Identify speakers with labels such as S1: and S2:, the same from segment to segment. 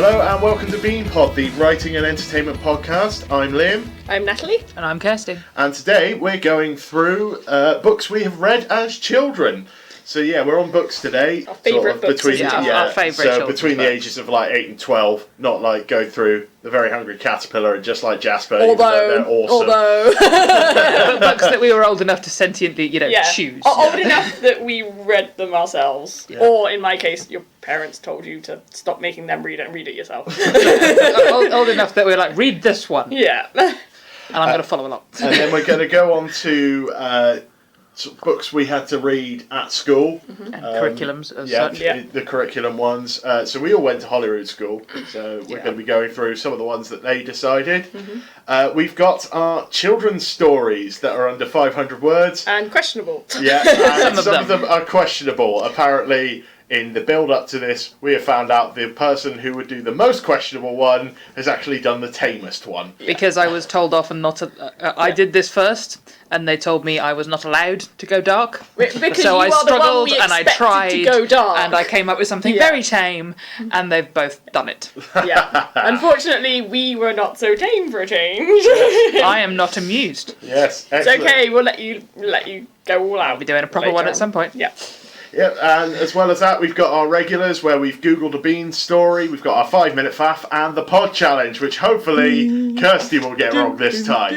S1: Hello and welcome to BeanPod, the writing and entertainment podcast. I'm Liam.
S2: I'm Natalie.
S3: And I'm Kirsty.
S1: And today we're going through books we have read as children. So yeah, we're on books today.
S2: Our favourite books.
S3: Our favourite
S1: so between the ages of like 8 and 12, not like go through The Very Hungry Caterpillar and Just Like Jasper. They're awesome.
S3: Books that we were old enough to sentiently, choose.
S2: Old enough that we read them ourselves. Yeah. Or in my case, your parents told you to stop making them read it and read it yourself.
S3: old enough that we were like, read this one.
S2: Yeah.
S3: And I'm going to follow along.
S1: And then we're going to go on to books we had to read at school.
S3: Mm-hmm. And curriculums as such.
S1: The curriculum ones. So we all went to Holyrood School, so we're going to be going through some of the ones that they decided. Mm-hmm. We've got our children's stories that are under 500 words.
S2: And questionable.
S1: Yeah, and some of them are questionable. Apparently, in the build-up to this, we have found out the person who would do the most questionable one has actually done the tamest one.
S3: Because I was told off and not... I did this first, and they told me I was not allowed to go dark.
S2: Because
S3: so I struggled
S2: and
S3: I tried,
S2: to go dark.
S3: And I came up with something very tame, and they've both done it.
S2: Yeah. Unfortunately, we were not so tame for a change.
S3: I am not amused.
S1: Yes, excellent.
S2: It's okay, we'll let you go all out.
S3: I'll be doing a proper one at some point.
S2: Yeah.
S1: Yep, and as well as that, we've got our regulars where we've Googled a Bean story, we've got our 5-minute faff, and the pod challenge, which hopefully Kirsty will get wrong this time.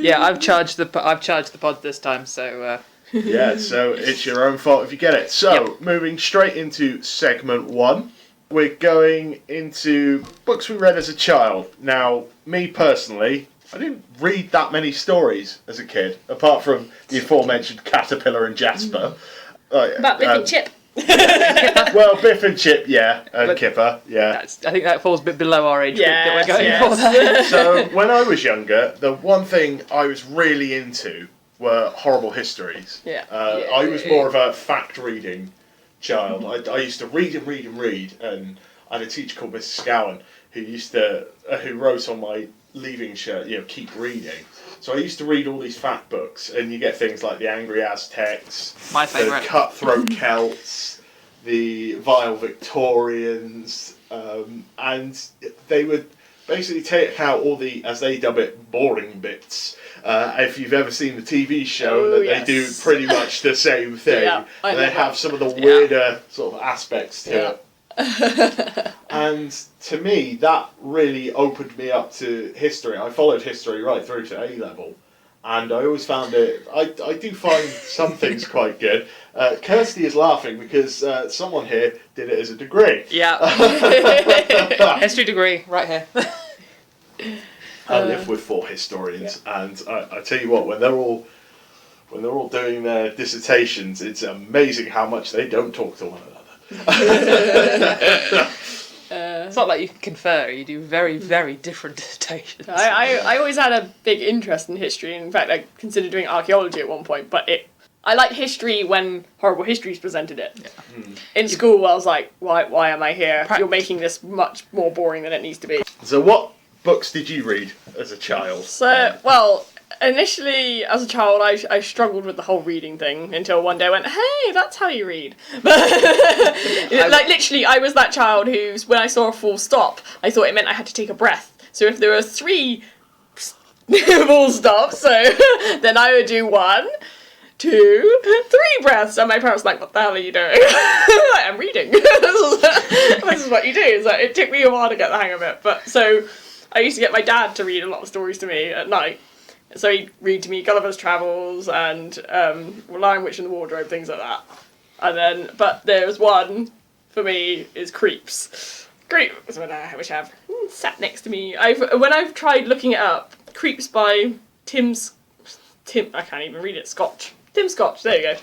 S3: Yeah, I've charged the pod this time, so...
S1: Yeah, so it's your own fault if you get it. So, moving straight into segment 1, we're going into books we read as a child. Now, me personally, I didn't read that many stories as a kid, apart from the aforementioned Caterpillar and Jasper.
S2: But Biff and Chip.
S1: Well, Biff and Chip, and Kipper,
S3: I think that falls a bit below our age group that we're going for there.
S1: So, when I was younger, the one thing I was really into were horrible histories. I was more of a fact-reading child. I used to read and read and read, and I had a teacher called Mrs. Scowen who wrote on my leaving shirt, keep reading. So I used to read all these fact books, and you get things like the Angry Aztecs,
S3: my favourite,
S1: the Cutthroat Celts, the Vile Victorians, and they would basically take out all the, as they dub it, boring bits. If you've ever seen the TV show, they do pretty much the same thing. And they have some of the weirder sort of aspects to it. And to me, that really opened me up to history. I followed history right through to A-level, and I always found it... I do find some things quite good. Kirsty is laughing because someone here did it as a degree.
S3: Yeah. History degree, right here.
S1: I live with 4 historians, and I tell you what, when they're all doing their dissertations, it's amazing how much they don't talk to one another.
S3: It's not like you can confer, you do very, very different dissertations.
S2: I always had a big interest in history. In fact, I considered doing archaeology at one point, but I like history when horrible histories presented it. Yeah. In school, I was like, why am I here? You're making this much more boring than it needs to be.
S1: So what books did you read as a child?
S2: So, well, initially, as a child, I struggled with the whole reading thing until one day I went, hey, that's how you read. Literally, I was that child who, when I saw a full stop, I thought it meant I had to take a breath. So if there were 3 full stops, then I would do 1, 2, 3 breaths. And my parents were like, what the hell are you doing? I'm reading. This is what you do. So it took me a while to get the hang of it. But so I used to get my dad to read a lot of stories to me at night. So he'd read to me Gulliver's Travels and Lion, Witch and the Wardrobe, things like that. But there's one for me is Creeps. Creeps, which I've sat next to me. When I've tried looking it up, Creeps by Tim. I can't even read it. Tim Scotch. There you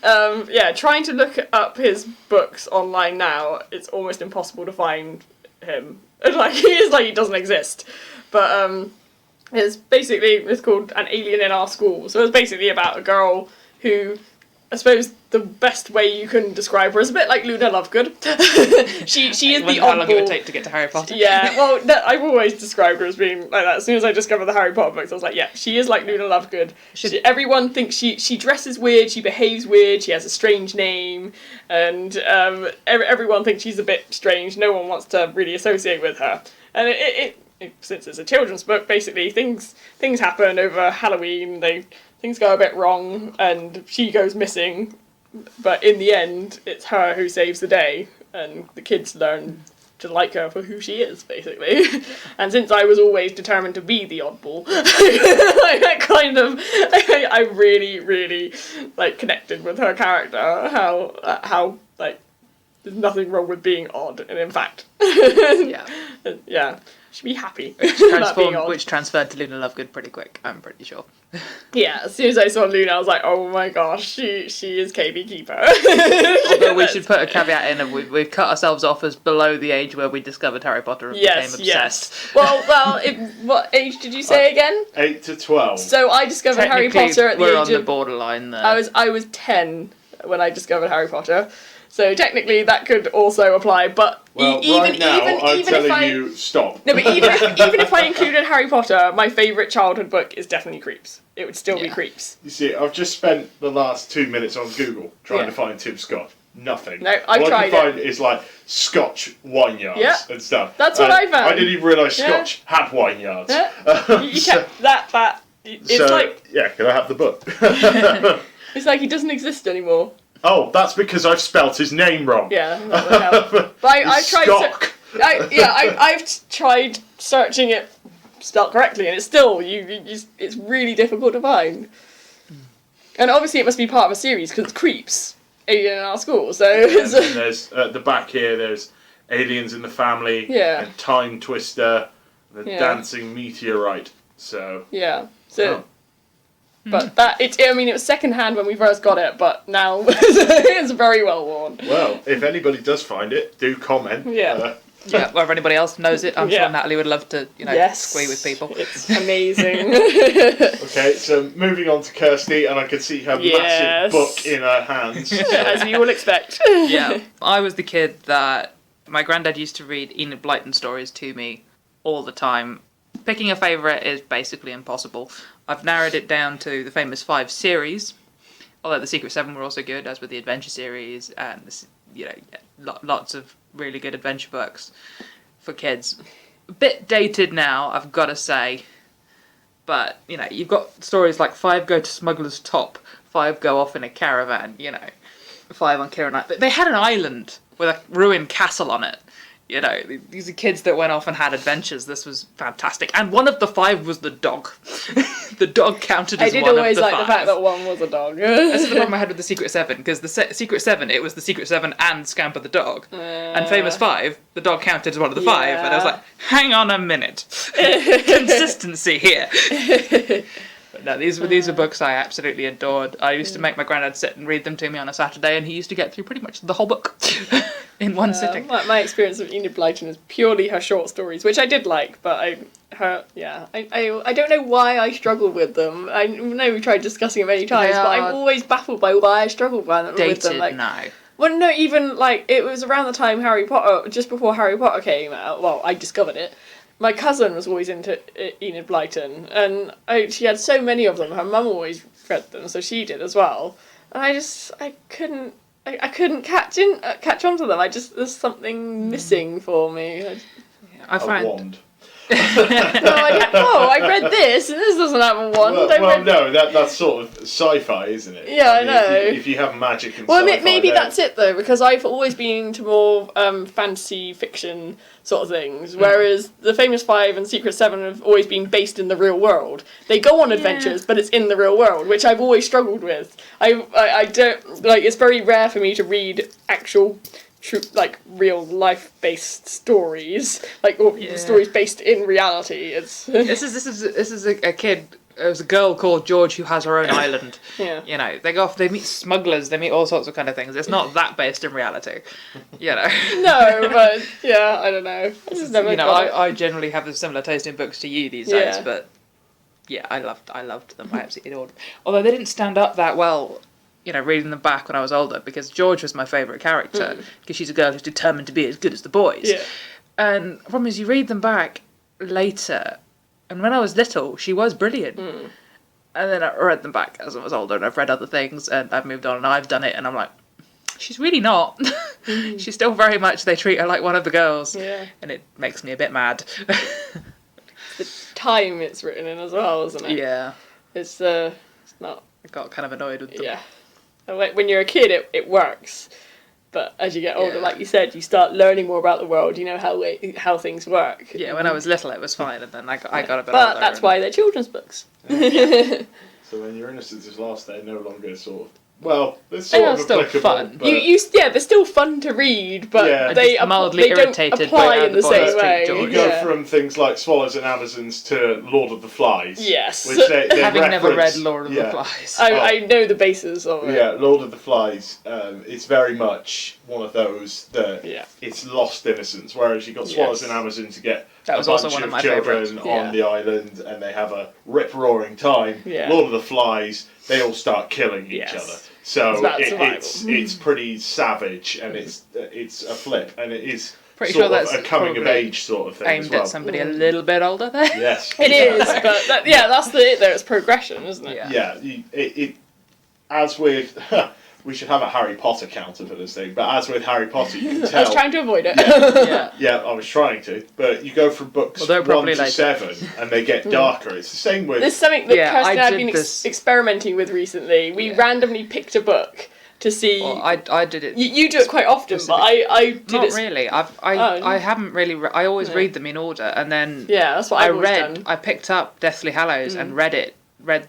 S2: go. Trying to look up his books online now, it's almost impossible to find him. He doesn't exist. But it's called An Alien in Our School. So it's basically about a girl who I suppose the best way you can describe her is a bit like Luna Lovegood. she is the oddball.
S3: How long it would take to get to Harry Potter?
S2: Yeah, well, I've always described her as being like that. As soon as I discovered the Harry Potter books, I was like, yeah, she is like Luna Lovegood. Everyone thinks she dresses weird, she behaves weird, she has a strange name, and everyone thinks she's a bit strange. No one wants to really associate with her. And since it's a children's book, basically things happen over Halloween. Things go a bit wrong, and she goes missing. But in the end, it's her who saves the day, and the kids learn to like her for who she is, basically. And since I was always determined to be the oddball, I really, really connected with her character. How there's nothing wrong with being odd, and in fact, yeah. Should be happy.
S3: Which transferred to Luna Lovegood pretty quick, I'm pretty sure.
S2: Yeah, as soon as I saw Luna, I was like, oh my gosh, she is KB Keeper.
S3: Although we should put a caveat in of we've cut ourselves off as below the age where we discovered Harry Potter and became obsessed.
S2: Yes. Well, what age did you say again?
S1: 8 to 12.
S2: So I discovered Harry Potter at the age of...
S3: we're on the borderline there.
S2: I was 10 when I discovered Harry Potter. So technically that could also apply, but
S1: I'm telling you, stop.
S2: No, but even if I included Harry Potter, my favourite childhood book is definitely Creeps. It would still be Creeps.
S1: You see, I've just spent the last 2 minutes on Google trying to find Tim Scott. Nothing.
S2: No, I've
S1: All
S2: tried
S1: I can find is Scotch wineyards and stuff.
S2: That's what I found.
S1: I didn't even realise Scotch had wineyards.
S2: Yeah.
S1: Can I have the book?
S2: It's like he doesn't exist anymore.
S1: Oh, that's because I've spelt his name wrong.
S2: Yeah, that would help. But I've tried. I've tried searching it spelled correctly, and it's still it's really difficult to find. And obviously, it must be part of a series because it's Creeps, Alien in Our School. So
S1: there's at the back here. There's Aliens in the Family.
S2: Yeah.
S1: And Time Twister, the Dancing Meteorite. So.
S2: Yeah. So. Oh. But it was secondhand when we first got it, but now it's very well worn.
S1: Well, if anybody does find it, do comment.
S2: Yeah.
S3: Or if anybody else knows it, I'm sure Natalie would love to, squee with people.
S2: It's amazing.
S1: Okay, so moving on to Kirsty, and I can see her massive book in her hands. So.
S2: As you will expect.
S3: Yeah, I was the kid that my granddad used to read Enid Blyton stories to me all the time. Picking a favourite is basically impossible. I've narrowed it down to the famous 5 series, although the Secret 7 were also good, as with the Adventure series, and lots of really good adventure books for kids. A bit dated now, I've got to say, but you've got stories like 5 go to Smuggler's Top, 5 go off in a caravan, 5 on Kira Night. They had an island with a ruined castle on it. These are kids that went off and had adventures. This was fantastic. And one of the 5 was the dog. The dog counted as one of the 5. I did always like
S2: the fact that one was a dog.
S3: This is the problem I had with the Secret 7, because the Secret 7, it was the Secret 7 and Scamper the dog. And Famous 5, the dog counted as one of the 5. And I was like, hang on a minute. Consistency here. But no, these were books I absolutely adored. I used to make my granddad sit and read them to me on a Saturday, and he used to get through pretty much the whole book in one sitting.
S2: My experience of Enid Blyton is purely her short stories, which I did like, but I don't know why I struggled with them. I know we tried discussing it many times, but I'm always baffled by why I struggled with them.
S3: Now.
S2: Well, no, even it was around the time just before Harry Potter came out. Well, I discovered it. My cousin was always into Enid Blyton, and she had so many of them. Her mum always read them, so she did as well. And I couldn't catch on to them. There's something missing for me.
S1: I find a wand.
S2: I read this, and this doesn't have a wand.
S1: No, that's sort of sci-fi, isn't it?
S2: Yeah, I know.
S1: If you have magic and sci-fi...
S2: maybe that's it, though, because I've always been into more fantasy fiction sort of things, whereas the Famous 5 and Secret 7 have always been based in the real world. They go on adventures, but it's in the real world, which I've always struggled with. I don't... it's very rare for me to read actual... true, real life based stories, stories based in reality. This
S3: is a kid. There's a girl called George who has her own island.
S2: Yeah.
S3: They go off. They meet smugglers. They meet all sorts of kind of things. It's not that based in reality.
S2: No, but I don't know.
S3: I generally have a similar taste in books to you these days, but I loved them. I absolutely adored them. Although they didn't stand up that well. reading them back when I was older, because George was my favourite character, because she's a girl who's determined to be as good as the boys.
S2: Yeah.
S3: And the problem is, you read them back later, and when I was little, she was brilliant. And then I read them back as I was older, and I've read other things, and I've moved on, and I've done it, and I'm like, she's really not. She's still very much, they treat her like one of the girls.
S2: Yeah.
S3: And it makes me a bit mad.
S2: The time it's written in as well, isn't it?
S3: Yeah.
S2: It's not.
S3: I got kind of annoyed with them.
S2: Yeah. And when you're a kid, it works. But as you get older,
S3: Yeah.
S2: like you said, you start learning more about the world. You know how things work.
S3: Yeah, when I was little, it was fine, and then I got a bit older.
S2: But that's why they're children's books.
S1: So when your innocence is lost, they're no longer sort of... Well, they're
S3: They
S1: sort
S3: are
S1: of
S3: still
S1: applicable,
S3: fun.
S1: but...
S2: They're still fun to read, but
S1: Yeah.
S2: they
S3: just mildly
S2: they don't
S3: irritated
S2: apply
S3: by how
S2: in
S3: the
S2: the
S3: boys
S2: same
S3: treat
S2: way.
S3: George.
S1: You go
S2: Yeah.
S1: from things like Swallows and Amazons to Lord of the Flies.
S2: Yes.
S1: Which they
S3: Having never read
S1: reference-
S3: Lord of
S1: yeah.
S3: the Flies.
S2: I know the basis of it.
S1: Yeah, Lord of the Flies. It's very much one of those that
S2: Yeah.
S1: it's lost innocence. Whereas you got Swallows
S2: Yes.
S1: and Amazons to get
S3: That was
S1: a
S3: also
S1: bunch
S3: one of
S1: of
S3: my
S1: children
S3: favourites.
S2: Yeah.
S1: on the island, and they have a rip roaring time.
S2: Yeah.
S1: Lord of the Flies, they all start killing each
S2: Yes.
S1: other. So
S2: It's about survival.
S1: it's pretty savage, and it's a flip, and it is
S3: Pretty
S1: sort
S3: sure
S1: of
S3: that's
S1: a coming of
S3: probably
S1: age sort of thing
S3: Aimed
S1: as well.
S3: at somebody a little bit older there.
S1: Yes,
S2: It is, but that's it there. It's progression, isn't it?
S3: Yeah.
S1: Yeah, as with we should have a Harry Potter counter for this thing, but as with Harry Potter, you can
S2: I
S1: tell.
S2: was trying to avoid it.
S3: Yeah.
S1: Yeah, I was trying to, but you go from books
S3: Well, they're
S1: 1
S3: probably
S1: to
S3: later.
S1: 7, and they get darker. It's the same with.
S2: There's something that
S3: Yeah,
S2: Kirsty and I
S3: I
S2: have
S3: did
S2: been
S3: this-
S2: experimenting with recently. We randomly picked a book to see.
S3: Well, I did it.
S2: You do it quite often, but I did
S3: Not
S2: it.
S3: really.
S2: Oh.
S3: I haven't really. I always
S2: No.
S3: read them in order, and then
S2: Yeah, that's what
S3: I
S2: I've always
S3: read.
S2: done.
S3: I picked up Deathly Hallows and read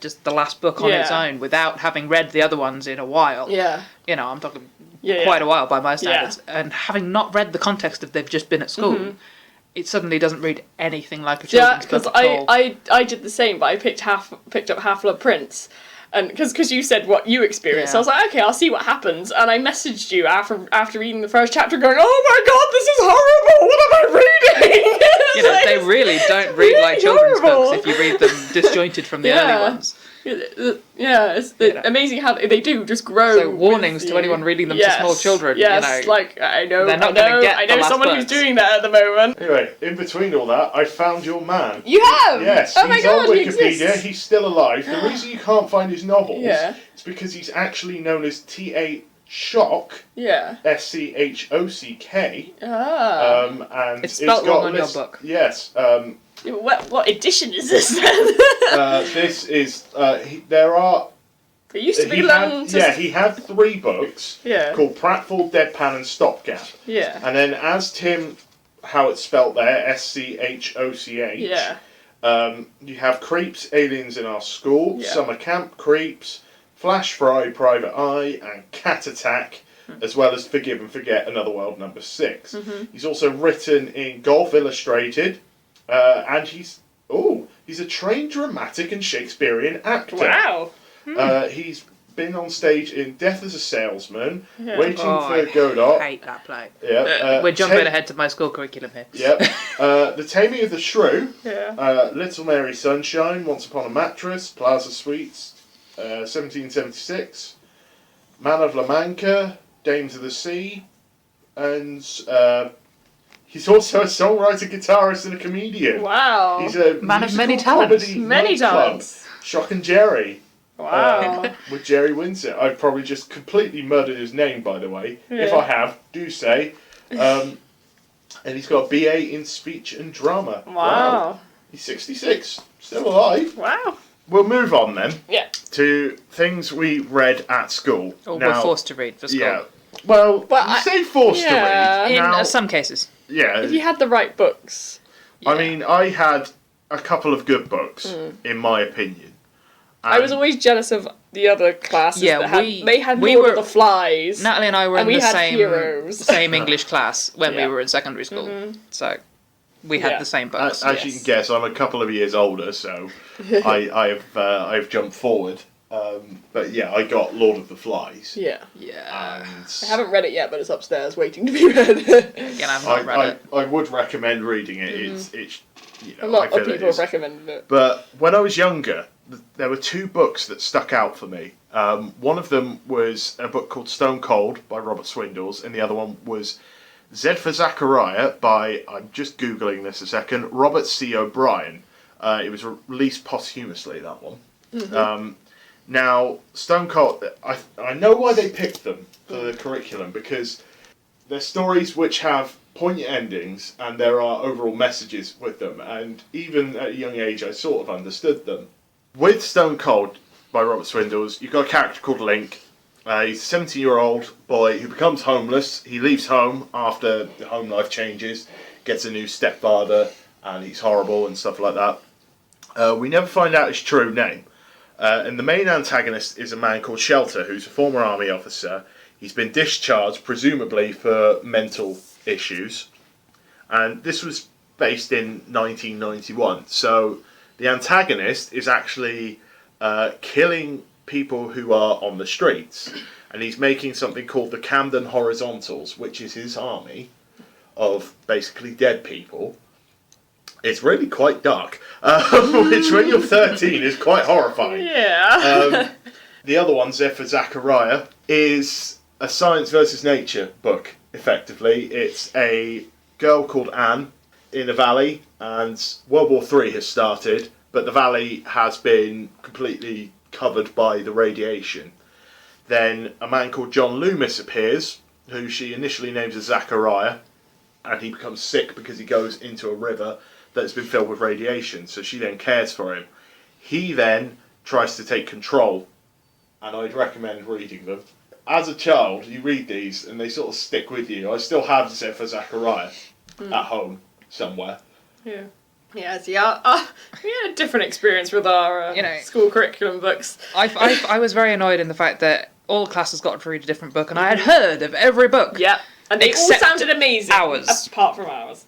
S3: just the last book on its
S2: Yeah.
S3: own without having read the other ones in a while.
S2: Yeah.
S3: I'm talking
S2: Yeah,
S3: quite
S2: yeah.
S3: a while by my standards, and having not read the context of they've just been at school, it suddenly doesn't read anything like a
S2: Yeah,
S3: children's
S2: because
S3: book at all.
S2: I did the same, but I picked up Half-Blood Prince. And because you said what you experienced,
S3: Yeah.
S2: I was like, okay, I'll see what happens. And I messaged you after reading the first chapter, going, "Oh my god, this is horrible! What am I reading?"
S3: They really don't read
S2: really
S3: like children's
S2: horrible.
S3: books if you read them disjointed from the early ones.
S2: Yeah, it's amazing how they do just grow.
S3: So warnings
S2: with
S3: to
S2: you.
S3: anyone reading them to small children.
S2: Yes, like I know,
S3: they're not gonna get
S2: I
S3: the
S2: know
S3: last
S2: someone who's
S3: books.
S2: doing that at the moment.
S1: Anyway, in between all that, I found your man.
S2: You have?
S1: Yes,
S2: Oh my
S1: he's
S2: god,
S1: on
S2: he
S1: Wikipedia.
S2: exists.
S1: He's still alive. The reason you can't find his novels
S2: Yeah.
S1: is because he's actually known as T.A. Schock,
S2: Yeah.
S1: Schock, and
S2: It's
S1: got
S3: spelt wrong
S1: a
S3: on your
S1: list-
S3: book.
S1: Yes,
S2: What edition is this then?
S1: this is there are.
S2: It used to be
S1: He
S2: long.
S1: had 3 books
S2: Yeah.
S1: called Pratfall, Deadpan, and Stopgap.
S2: Yeah.
S1: And then, as how it's spelt there, Schoch.
S2: Yeah.
S1: You have Creeps, Aliens in Our School,
S2: Yeah.
S1: Summer Camp Creeps, Flash Fry, Private Eye, and Cat Attack, as well as Forgive and Forget, Another World number 6. He's also written in Golf Illustrated, and he's a trained dramatic and Shakespearean actor.
S2: Wow.
S1: He's been on stage in Death as a Salesman,
S2: Yeah.
S1: Waiting for
S3: I
S1: Godot.
S3: hate that play.
S1: Yeah,
S3: We're jumping ahead to my school curriculum here.
S1: Yep. The Taming of the Shrew,
S2: Yeah.
S1: Little Mary Sunshine, Once Upon a Mattress, Plaza Suites, 1776, Man of La Mancha, Dames of the Sea, and he's also a songwriter, guitarist, and a comedian.
S2: Wow.
S1: He's a
S3: Man of many
S1: musical
S3: talents.
S1: comedy
S2: Many
S1: nightclub,
S2: talents.
S1: Shock and Jerry.
S2: Wow.
S1: With Jerry Winsett. I've probably just completely murdered his name, by the way. If
S2: Yeah.
S1: I have, do say. And he's got a BA in speech and drama.
S2: Wow.
S1: He's 66, still alive.
S2: Wow.
S1: We'll move on then
S2: Yeah.
S1: to things we read at school.
S3: Or
S1: Now,
S3: we're forced to read for school.
S1: Yeah. Well,
S2: Well,
S1: you
S2: I-
S1: say forced
S2: yeah.
S1: to read.
S3: In
S1: Now,
S3: some cases.
S1: yeah.
S2: If you had the right books.
S1: I mean, I had a couple of good books, in my opinion.
S2: I was always jealous of the other classes
S3: Yeah,
S2: that
S3: we
S2: had
S3: we
S2: Lord
S3: were-
S2: of the Flies.
S3: Natalie and I were
S2: And
S3: in
S2: we
S3: the
S2: had
S3: same
S2: heroes.
S3: English class when
S2: Yeah.
S3: we were in secondary school. So we had
S2: Yeah.
S3: the same books.
S1: As you can guess, I'm a couple of years older, so I've jumped forward. But yeah, I got Lord of the Flies.
S2: Yeah.
S3: Yeah.
S1: And
S2: I haven't read it yet, but it's upstairs waiting to be read.
S3: Again, I've not read it.
S1: I would recommend reading it. It's
S2: A lot
S1: I
S2: of
S1: feel it
S2: people
S1: is.
S2: have recommended it.
S1: But when I was younger, there were 2 books that stuck out for me One of them was a book called Stone Cold by Robert Swindells, and the other one was Z for Zachariah by, I'm just Googling this a second, Robert C. O'Brien. It was released posthumously, that one.
S2: Mm-hmm.
S1: Now, Stone Cold, I know why they picked them for the curriculum, because they're stories which have poignant endings and there are overall messages with them, and even at a young age I sort of understood them. With Stone Cold by Robert Swindells, you've got a character called Link. He's a 17-year-old boy who becomes homeless. He leaves home after the home life changes, gets a new stepfather, and he's horrible and stuff like that. We never find out his true name. And the main antagonist is a man called Shelter, who's a former army officer. He's been discharged, presumably for mental issues. And this was based in 1991. So the antagonist is actually killing people who are on the streets. And he's making something called the Camden Horizontals, which is his army of basically dead people. It's really quite dark, which when you're 13 is quite horrifying.
S2: Yeah.
S1: The other one, Z for Zachariah, is a science versus nature book, effectively. It's a girl called Anne in a valley, and World War III has started, but the valley has been completely covered by the radiation. Then a man called John Loomis appears, who she initially names as Zachariah, and he becomes sick because he goes into a river that's been filled with radiation, so she then cares for him. He then tries to take control, and I'd recommend reading them. As a child, you read these and they sort of stick with you. I still have Z for Zachariah at home somewhere.
S2: Yeah. Yeah, see, we had a different experience with our school curriculum books.
S3: I was very annoyed in the fact that all classes got to read a different book, and I had heard of every book.
S2: Yep, and they all
S3: Except
S2: sounded amazing.
S3: ours.
S2: Apart from ours.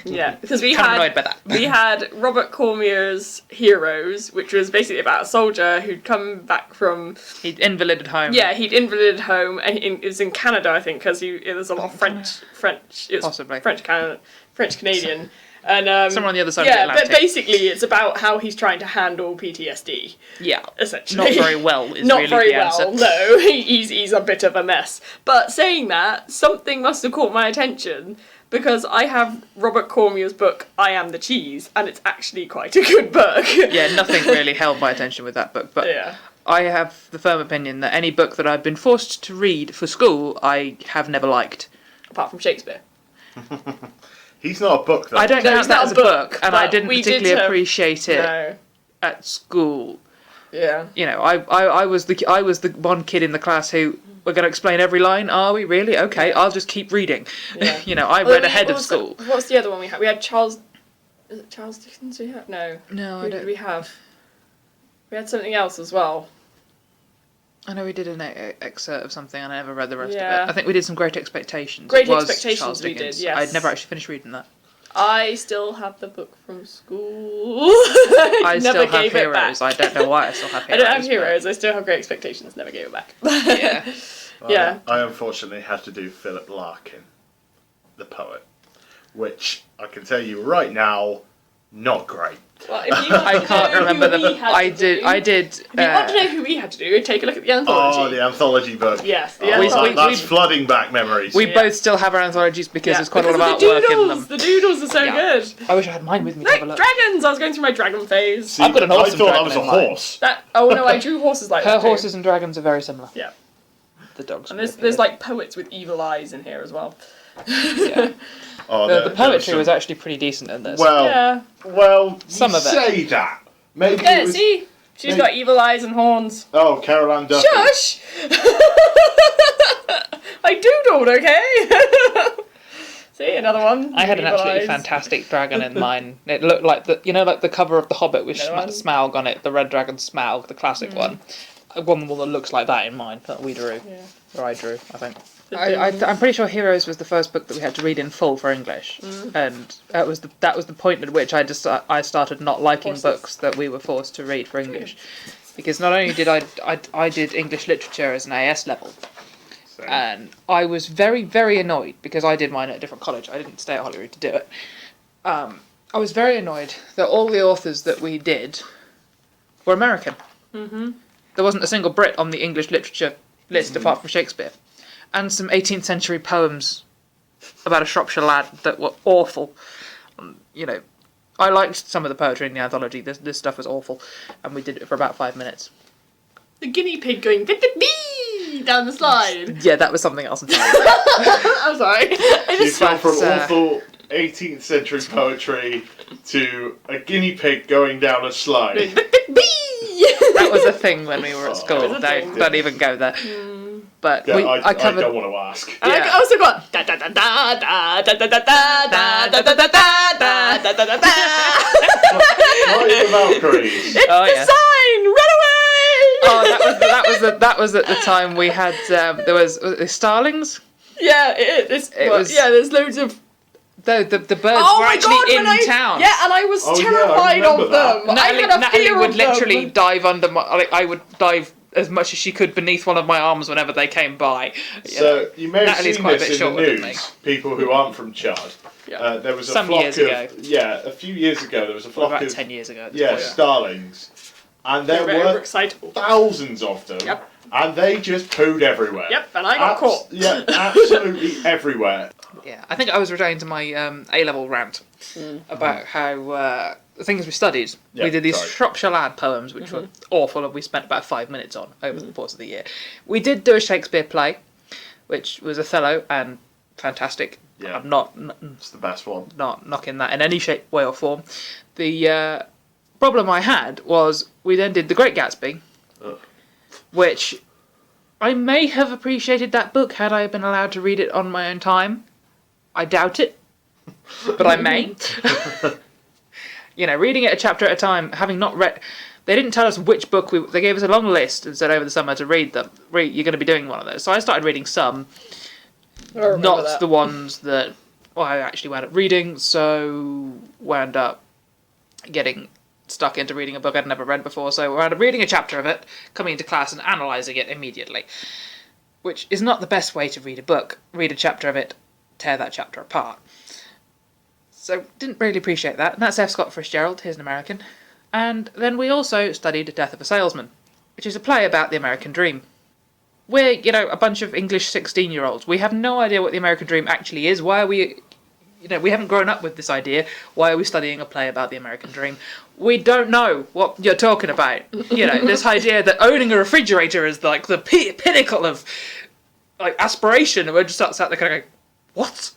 S2: Yeah, because we
S3: Kind of
S2: had
S3: annoyed by that.
S2: we had Robert Cormier's Heroes, which was basically about a soldier who'd come back from
S3: He'd invalided home.
S2: he'd invalided home, and it was in Canada, I think, because there's a lot of French. It was
S3: Possibly.
S2: French Canadian. And
S3: somewhere on the other side of the
S2: but
S3: Atlantic.
S2: basically it's about how he's trying to handle PTSD.
S3: Yeah.
S2: Essentially.
S3: Not very well is
S2: Not
S3: really
S2: very
S3: the answer.
S2: well, no. He's a bit of a mess. But saying that, something must have caught my attention, because I have Robert Cormier's book, I Am the Cheese, and it's actually quite a good book.
S3: Yeah, nothing really held my attention with that book, but
S2: Yeah.
S3: I have the firm opinion that any book that I've been forced to read for school, I have never liked.
S2: Apart from Shakespeare.
S1: He's not a book, though.
S3: I don't
S2: No,
S3: count
S2: it's
S3: that
S2: not
S3: as
S2: a
S3: a book,
S2: book,
S3: and I
S2: but
S3: didn't
S2: we did
S3: particularly
S2: have-
S3: appreciate it
S2: No.
S3: at school.
S2: Yeah.
S3: You know, I was the one kid in the class who, we're going to explain every line, are we really? Okay,
S2: Yeah.
S3: I'll just keep reading.
S2: Yeah.
S3: You know, I read ahead of
S2: What
S3: school.
S2: was the other one we had? We had Charles... Is it Charles Dickens we had? No.
S3: No,
S2: Who did we have? We had something else as well.
S3: I know we did an excerpt of something and I never read the rest
S2: Yeah.
S3: of it. I think we did some Great Expectations.
S2: Great
S3: It was
S2: Expectations
S3: Charles
S2: we
S3: Dickens.
S2: did, yes.
S3: I'd never actually finished reading that.
S2: I still have the book from school.
S3: I
S2: Never
S3: still have
S2: gave it
S3: Heroes.
S2: back.
S3: I don't know why I still have
S2: I
S3: Heroes.
S2: don't have
S3: but-
S2: Heroes. I still have Great Expectations. Never gave it back.
S3: Yeah.
S2: Yeah.
S1: I unfortunately had to do Philip Larkin, the poet, which I can tell you right now, not great.
S2: Well, if you
S3: I
S2: want to
S3: can't
S2: know
S3: remember
S2: who we
S3: the.
S2: had
S3: I
S2: to
S3: did.
S2: do-
S3: I did.
S2: If you want to know who we had to do, take a look at the anthology.
S1: Oh, the anthology book.
S2: Yes, the
S1: Oh,
S2: anthology.
S1: that's flooding back memories.
S3: We
S2: Yeah.
S3: both still have our anthologies because there's quite a lot of
S2: because
S3: artwork
S2: the
S3: in
S2: doodles.
S3: them.
S2: The doodles are so
S3: Yeah.
S2: good.
S3: I wish I had mine with me to have a
S2: Look,
S3: look.
S2: dragons! I was going through my dragon phase.
S1: See,
S3: I've got an awesome
S1: I thought that
S3: dragon
S1: was a
S3: in mine.
S1: horse.
S2: Oh no, I drew horses like
S3: Her
S2: that too.
S3: horses and dragons are very similar.
S2: Yeah.
S3: The dogs.
S2: And
S3: are
S2: there's
S3: really
S2: like poets with evil eyes in here as well.
S3: good.
S1: Oh,
S3: The
S1: there
S3: poetry
S1: some-
S3: was actually pretty decent in this.
S1: Well,
S2: Yeah.
S1: well,
S3: Some
S1: you
S3: of it.
S1: say that. Maybe
S2: Yeah,
S1: it was...
S2: see? She's
S1: maybe-
S2: got evil eyes and horns.
S1: Oh, Carol Ann Duffy.
S2: Shush! I doodled, okay? See, another one.
S3: I had an
S2: Evil
S3: absolutely
S2: eyes.
S3: fantastic dragon in mine. It looked like like the cover of The Hobbit with
S2: Another one?
S3: Smaug on it, the red dragon Smaug, the classic one. One that looks like that in mine that we drew,
S2: Yeah.
S3: or I drew, I think.
S2: The
S3: I'm pretty sure Heroes was the first book that we had to read in full for English, and that was the point at which I started not liking
S2: Horses.
S3: books that we were forced to read for English, because not only did I did English literature as an AS level,
S1: So,
S3: and I was very, very annoyed because I did mine at a different college. I didn't stay at Holyrood to do it. I was very annoyed that all the authors that we did were American.
S2: Mm-hmm.
S3: there wasn't a single Brit on the English literature list apart from Shakespeare. And some 18th century poems about a Shropshire lad that were awful. You know, I liked some of the poetry in the anthology. This stuff was awful. And we did it for about 5 minutes.
S2: The guinea pig going bee down the slide.
S3: Yeah, that was something else entirely.
S2: I'm sorry.
S1: You've gone from awful 18th century poetry to a guinea pig going down a slide.
S3: That was a thing when we were at school. Don't even go there. But
S1: Yeah, I
S3: covered.
S1: don't want to ask.
S2: And I also got da da da da da da da da da da da da da da da da da da.
S1: Flying the Valkyries.
S2: It's the sign. Run away!
S3: Oh, that was at the time we had there was starlings.
S2: Yeah, it was. Yeah, there's loads of.
S3: The birds were actually in town.
S2: Yeah, and I was terrified of them.
S3: Natalie would literally dive under my. I would dive as much as she could beneath one of my arms whenever they came by.
S1: So you may have
S3: Natalie's
S1: seen
S3: quite a
S1: this
S3: bit
S1: in the
S3: shorter than me.
S1: news. People who aren't from Chard.
S2: Yeah.
S1: There was a
S3: Some
S1: flock
S3: years
S1: of
S3: ago.
S1: a few years ago. There was a flock
S3: About
S1: of
S3: 10 years ago.
S1: starlings, and there were
S2: excitable.
S1: thousands of them.
S2: Yep.
S1: And they just pooed everywhere.
S2: Yep, and I got caught.
S1: Yeah, absolutely everywhere.
S3: Yeah, I think I was returning to my A-level rant about how the things we studied.
S1: Yeah,
S3: we did these
S1: sorry.
S3: Shropshire lad poems, which were awful, and we spent about 5 minutes on over the course of the year. We did do a Shakespeare play, which was Othello, and fantastic.
S1: Yeah.
S3: I'm not
S1: It's the best one.
S3: not knocking that in any shape, way, or form. The problem I had was we then did The Great Gatsby, which I may have appreciated that book had I been allowed to read it on my own time. I doubt it, but I may. You know, reading it a chapter at a time, having not read... They didn't tell us which book they gave us a long list and said over the summer to read them. You're going to be doing one of those. So I started reading some, not the ones that I actually wound up reading, so wound up getting stuck into reading a book I'd never read before, so I wound up reading a chapter of it, coming into class and analysing it immediately. Which is not the best way to read a book. Read a chapter of it, tear that chapter apart. So, didn't really appreciate that. And that's F. Scott Fitzgerald, he's an American. And then we also studied Death of a Salesman, which is a play about the American dream. We're, a bunch of English 16-year-olds. We have no idea what the American dream actually is. Why are we... we haven't grown up with this idea. Why are we studying a play about the American dream? We don't know what you're talking about. This idea that owning a refrigerator is like the pinnacle of aspiration, and we're just sat there kind of going, what?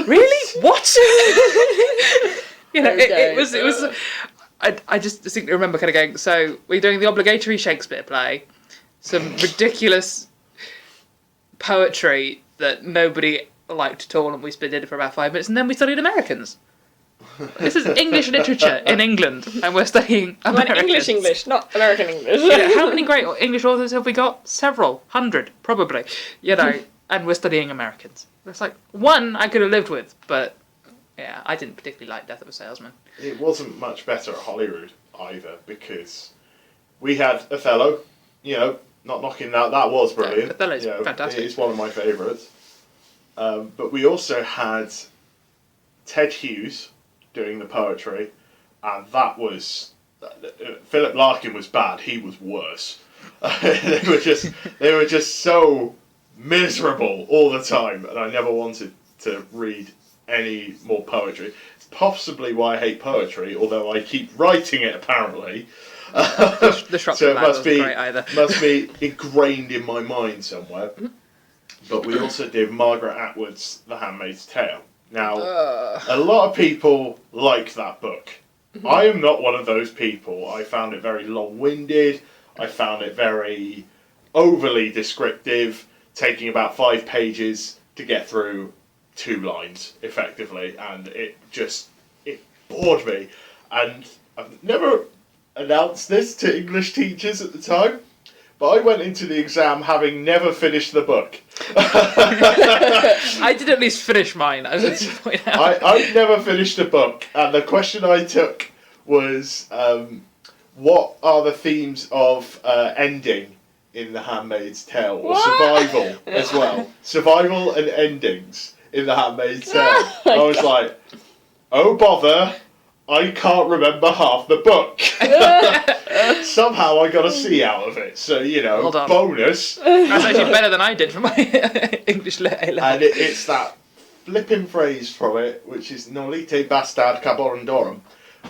S3: Really? What? It was. I just distinctly remember kind of going, so we're doing the obligatory Shakespeare play, some ridiculous poetry that nobody liked at all, and we did it for about 5 minutes, and then we studied Americans. This is English literature in England, and we're studying Americans.
S2: English, not American English.
S3: How many great English authors have we got? Several, 100, probably. And we're studying Americans. It's like, one I could have lived with, but yeah, I didn't particularly like Death of a Salesman.
S1: It wasn't much better at Holyrood either, because we had Othello, not knocking that was brilliant.
S3: Othello's fantastic.
S1: It's one of my favourites. But we also had Ted Hughes doing the poetry, and that was... Philip Larkin was bad, he was worse. They were just so miserable all the time, and I never wanted to read any more poetry. It's possibly why I hate poetry, although I keep writing it apparently.
S3: The
S1: So it must be
S3: great either.
S1: must be ingrained in my mind somewhere. But we also did Margaret Atwood's The Handmaid's Tale. Now, a lot of people like that book. I am not one of those people. I found it very long-winded. I found it very overly descriptive, taking about 5 pages to get through 2 lines, effectively, and it bored me. And I've never announced this to English teachers at the time, but I went into the exam having never finished the book.
S3: I did at least finish mine, I would point out.
S1: I never finished a book, and the question I took was, what are the themes of ending in The Handmaid's Tale, or survival as well? Survival and endings in The Handmaid's Tale. I was like, oh bother, I can't remember half the book. Somehow I got a C out of it, so,
S3: Hold on.
S1: bonus.
S3: That's actually better than I did for my English A-level.
S1: And it's that flipping phrase from it, which is "Nolite bastard caborandorum,"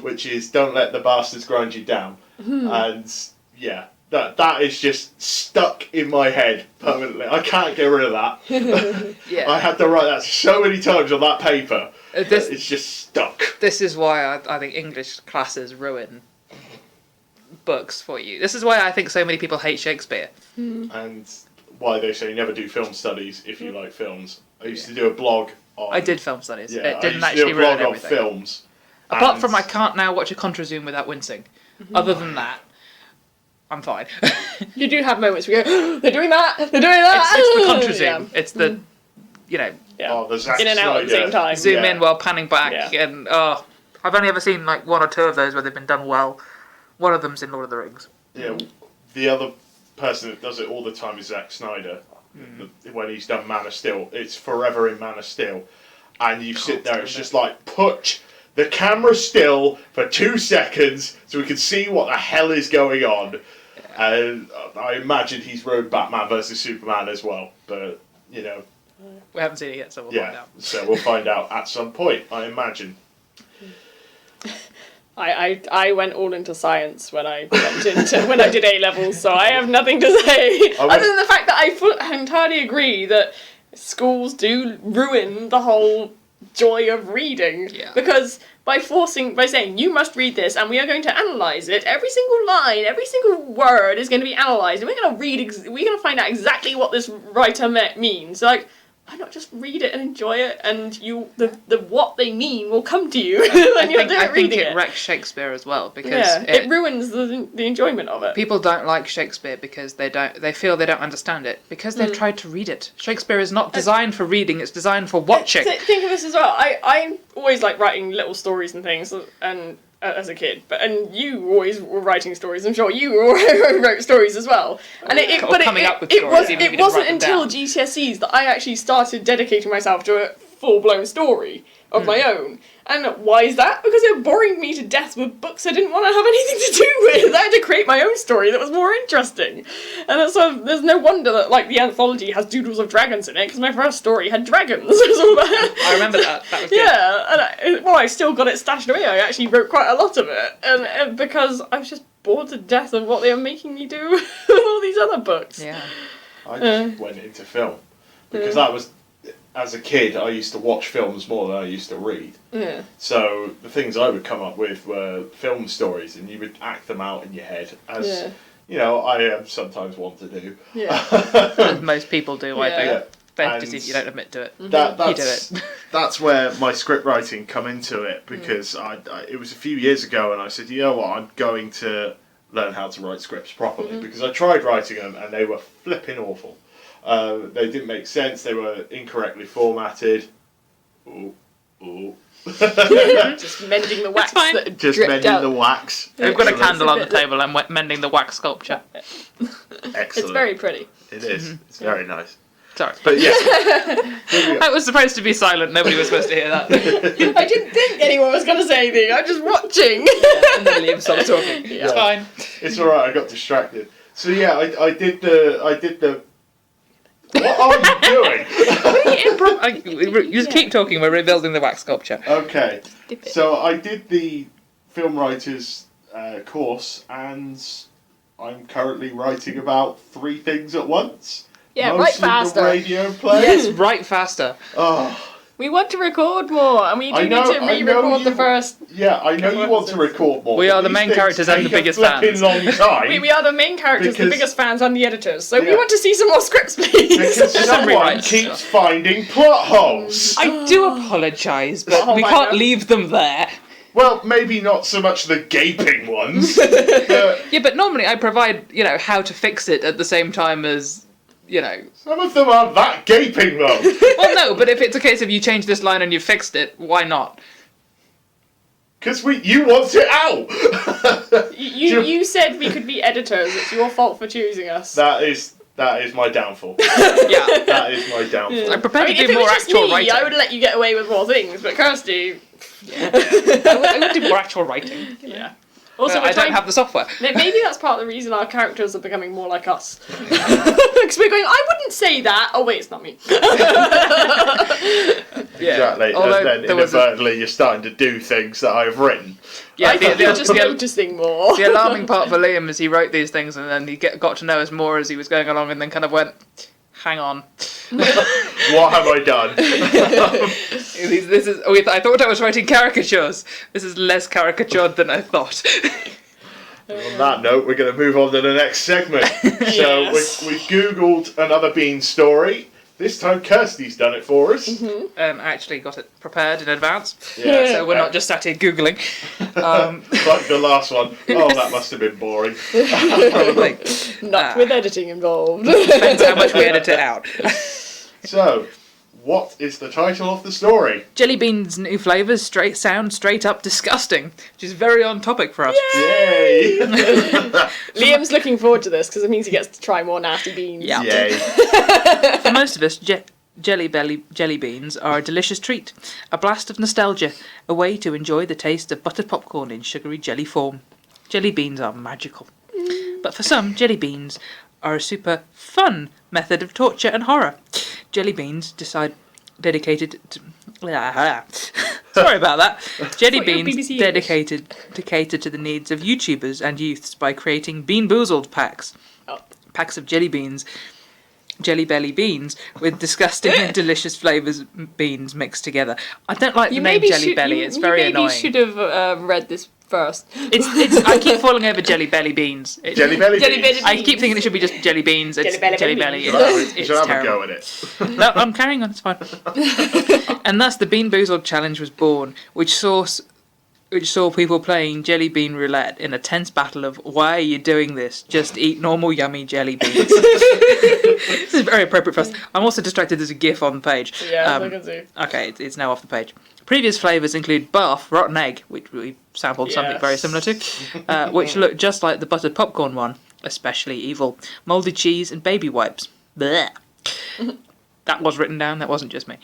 S1: which is "Don't let the bastards grind you down." And yeah, that is just stuck in my head permanently. I can't get rid of that.
S3: Yeah.
S1: I had to write that so many times on that paper. It's just stuck.
S3: This is why I think English classes ruin books for you. This is why I think so many people hate Shakespeare.
S1: And why they say never do film studies if you like films. I used to do a blog on...
S3: I did film studies.
S1: Yeah,
S3: It didn't
S1: I used to
S3: actually
S1: do a blog
S3: ruin
S1: on
S3: everything.
S1: films.
S3: Apart
S1: and-
S3: from I can't now watch a Contra Zoom without wincing. Other than that, I'm fine.
S2: You do have moments where you go, they're doing that, they're doing that.
S3: It's the Contra Zoom.
S2: Yeah.
S3: It's the, you know,
S2: Yeah.
S1: Oh, the Zack
S2: In and out at the
S1: Snyder.
S2: same time.
S3: zoom
S1: Yeah.
S3: in while panning back,
S2: Yeah.
S3: and I've only ever seen like one or two of those where they've been done well. One of them's in Lord of the Rings.
S1: Yeah, the other person that does it all the time is Zack Snyder. When he's done Man of Steel, it's forever in Man of Steel, and you sit there. It's just like put the camera still for 2 seconds so we can see what the hell is going on. And I imagine he's wrote Batman vs Superman as well, but
S3: We haven't seen it yet, so we'll find
S1: yeah,
S3: out.
S1: so we'll find out at some point. I imagine.
S2: I went all into science when I when I did A levels, so I have nothing to say other than the fact that I entirely agree that schools do ruin the whole joy of reading.
S3: Yeah.
S2: Because by saying you must read this and we are going to analyze it, every single line, every single word is going to be analyzed, and we're going to we're going to find out exactly what this writer means. Like, why not just read it and enjoy it, and the what they mean will come to you when you're
S3: I think
S2: reading
S3: it wrecks Shakespeare as well because
S2: yeah, it ruins the enjoyment of it.
S3: people don't like Shakespeare because they feel they don't understand it because they've tried to read it. Shakespeare is not designed for reading; it's designed for watching.
S2: Think of this as well. I always like writing little stories and things, and as a kid, and you always were writing stories. I'm sure you wrote stories as well. And it wasn't until GCSEs that I actually started dedicating myself to a full-blown story of my own. And why is that? Because it boring me to death with books I didn't want to have anything to do with. I had to create my own story that was more interesting. And so there's no wonder that like the anthology has doodles of dragons in it, because my first story had dragons.
S3: I remember that. That was good.
S2: Yeah, and I still got it stashed away. I actually wrote quite a lot of it, and because I was just bored to death of what they were making me do with all these other books.
S3: Yeah.
S1: I just went into film because that was, as a kid, I used to watch films more than I used to read.
S2: Yeah.
S1: So the things I would come up with were film stories, and you would act them out in your head, as I sometimes want to do.
S2: Yeah.
S3: As most people do, I think.
S1: Yeah.
S3: But just you don't admit to it.
S1: That's,
S3: You do it.
S1: That's where my script writing come into it, because it was a few years ago, and I said, you know what, I'm going to learn how to write scripts properly, because I tried writing them and they were flipping awful. They didn't make sense. They were incorrectly formatted. Ooh.
S2: Just mending the wax
S3: fine.
S2: that had
S1: Just
S2: dripped
S1: mending
S2: out.
S1: the wax.
S3: We've got a
S1: Excellent.
S3: candle on the table and we're mending the wax sculpture.
S1: Excellent.
S2: It's very pretty.
S1: It is. It's very nice.
S3: Sorry.
S1: But yes. Here we
S3: I
S1: go.
S3: was supposed to be silent. Nobody was supposed to hear that.
S2: I didn't think anyone was going to say anything. I'm just watching.
S3: And then Liam started talking. It's fine.
S1: It's alright, I got distracted. So yeah, I did the what are you doing?
S3: You just keep talking. We're rebuilding the wax sculpture.
S1: Okay.
S2: Dip it.
S1: So I did the film writers course, and I'm currently writing about 3 things at once.
S2: Yeah,
S1: Mostly
S2: write faster.
S1: The radio play.
S3: Yes, write faster.
S1: Oh,
S2: We want to record more, and we do
S1: I know-
S2: need to
S1: I know
S2: re-record the
S1: you-
S2: first.
S1: yeah, I know you want to record more.
S3: We
S1: but
S3: are the
S1: these
S3: main
S1: things
S3: characters and the
S1: take a
S3: biggest
S1: flipping
S3: fans.
S1: long time.
S2: We are the main characters, the
S1: Because-
S2: biggest fans, and the editors. So we
S1: Yeah.
S2: want to see some more scripts, please.
S1: Because
S3: Some
S1: someone
S3: rewrites.
S1: keeps finding plot holes.
S3: I do apologise, but
S2: Oh
S3: we
S2: my
S3: can't
S2: God.
S3: leave them there.
S1: Well, maybe not so much the gaping ones. but
S3: Yeah, but normally I provide, how to fix it at the same time as,
S1: some of them aren't that gaping, though.
S3: Well, no, but if it's a case of you change this line and you fixed it, why not?
S1: Because you want it out.
S2: You said we could be editors. It's your fault for choosing us.
S1: That is my downfall.
S3: Yeah.
S1: That is my downfall.
S3: I'm prepared
S2: I mean,
S3: to
S2: if
S3: do
S2: it
S3: more
S2: was just
S3: actual
S2: me,
S3: writing.
S2: I would let you get away with more things. But Kirsty,
S3: I would do more actual writing.
S2: Yeah. Also,
S3: I don't have the software.
S2: Maybe that's part of the reason our characters are becoming more like us. Because we're going, I wouldn't say that. Oh wait, it's not me.
S1: Exactly.
S3: Although
S1: And then inadvertently you're starting to do things that I've written.
S3: Yeah,
S2: I think you're just noticing more.
S3: The alarming part for Liam is he wrote these things and then he got to know us more as he was going along and then kind of went, hang on.
S1: What have I done?
S3: I thought I was writing caricatures. This is less caricatured than I thought.
S1: On that note, we're going to move on to the next segment.
S2: Yes.
S1: So we've Googled another Bean story. This time Kirsty's done it for us.
S2: Mm-hmm.
S3: I actually got it prepared in advance.
S1: Yeah.
S3: So we're not just sat here Googling.
S1: Like the last one. Oh, that must have been boring.
S3: Probably.
S2: Not with editing involved.
S3: Depends how much we edit it out.
S1: So, what is the title of the story?
S3: Jelly Beans' new flavours sound straight up disgusting, which is very on topic for us.
S1: Yay!
S2: Liam's looking forward to this because it means he gets to try more nasty beans.
S3: Yeah.
S1: Yay.
S3: For most of us, jelly beans are a delicious treat, a blast of nostalgia, a way to enjoy the taste of buttered popcorn in sugary jelly form. Jelly beans are magical. But for some, jelly beans are a super fun method of torture and horror. Jelly beans dedicated to... Sorry about that. Jelly beans dedicated to cater to the needs of YouTubers and youths by creating Bean Boozled packs.
S2: Oh.
S3: Packs of jelly beans, Jelly Belly beans, with disgusting and delicious flavours beans mixed together. I don't like the name Jelly Belly. It's very annoying.
S2: You should have read this first.
S3: It's. I keep falling over Jelly Belly beans.
S1: Jelly Belly
S2: Jelly
S1: beans.
S2: Belly
S3: I keep thinking it should be just jelly beans. It's
S2: Jelly Belly
S3: Belly.
S2: beans.
S1: Right,
S3: It's
S1: shall have a
S3: terrible.
S1: go at it.
S3: No, I'm carrying on. It's fine. And thus the Bean Boozled challenge was born, which saw people playing jelly bean roulette in a tense battle of why are you doing this? Just eat normal yummy jelly beans. This is very appropriate for us. I'm also distracted. There's a GIF on the page.
S2: Yeah, I can see.
S3: Okay, it's now off the page. Previous flavours include Bath, Rotten Egg, which we sampled something very similar to, which looked just like the buttered popcorn one, especially evil, moulded cheese and baby wipes. Blech. That was written down, that wasn't just me.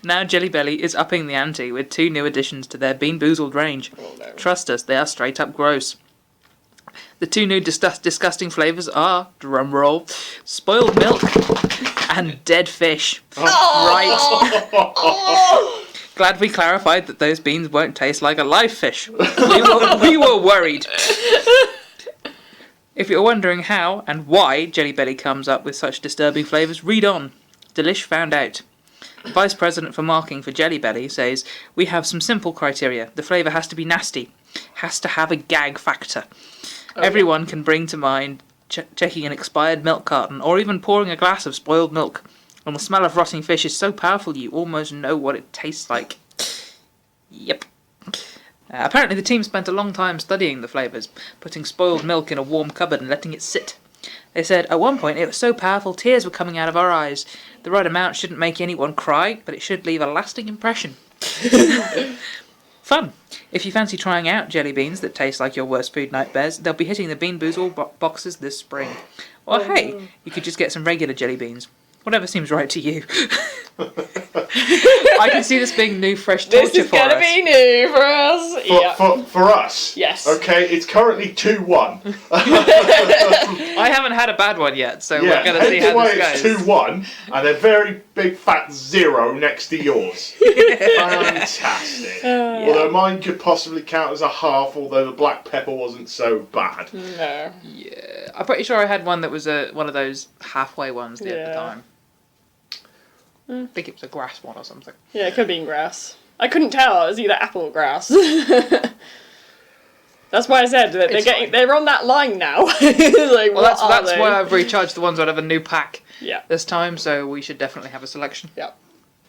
S3: Now Jelly Belly is upping the ante with 2 new additions to their Bean Boozled range.
S2: Oh, no.
S3: Trust us, they are straight up gross. The 2 new disgusting flavours are, drumroll, spoiled milk and dead fish. Right. Glad we clarified that those beans won't taste like a live fish. We were worried. If you're wondering how and why Jelly Belly comes up with such disturbing flavours, read on. Delish found out. Vice President for Marking for Jelly Belly says, we have some simple criteria. The flavour has to be nasty. Has to have a gag factor. Everyone can bring to mind checking an expired milk carton or even pouring a glass of spoiled milk. And the smell of rotting fish is so powerful you almost know what it tastes like. Yep. Apparently the team spent a long time studying the flavours, putting spoiled milk in a warm cupboard and letting it sit. They said, at one point it was so powerful tears were coming out of our eyes. The right amount shouldn't make anyone cry, but it should leave a lasting impression. Fun. If you fancy trying out jelly beans that taste like your worst food nightmares, they'll be hitting the Bean Boozled boxes this spring. Or hey, you could just get some regular jelly beans. Whatever seems right to you. I can see this being new, fresh torture for us.
S2: This is gonna be new for us.
S1: For us?
S2: Yes.
S1: Okay, it's currently 2-1.
S3: I haven't had a bad one yet, so we're going to see how this goes.
S1: It's 2-1, and a very big fat 0 next to yours. Fantastic. Although mine could possibly count as a half, although the black pepper wasn't so bad.
S2: No.
S3: Yeah, I'm pretty sure I had one that was one of those halfway ones at the time. I think it was a grass one or something.
S2: Yeah, it could have been grass. I couldn't tell. It was either apple or grass. That's why I said that they're on that line now. Like,
S3: well, that's why I've recharged the ones out of a new pack.
S2: Yeah.
S3: This time, so we should definitely have a selection.
S2: Yeah.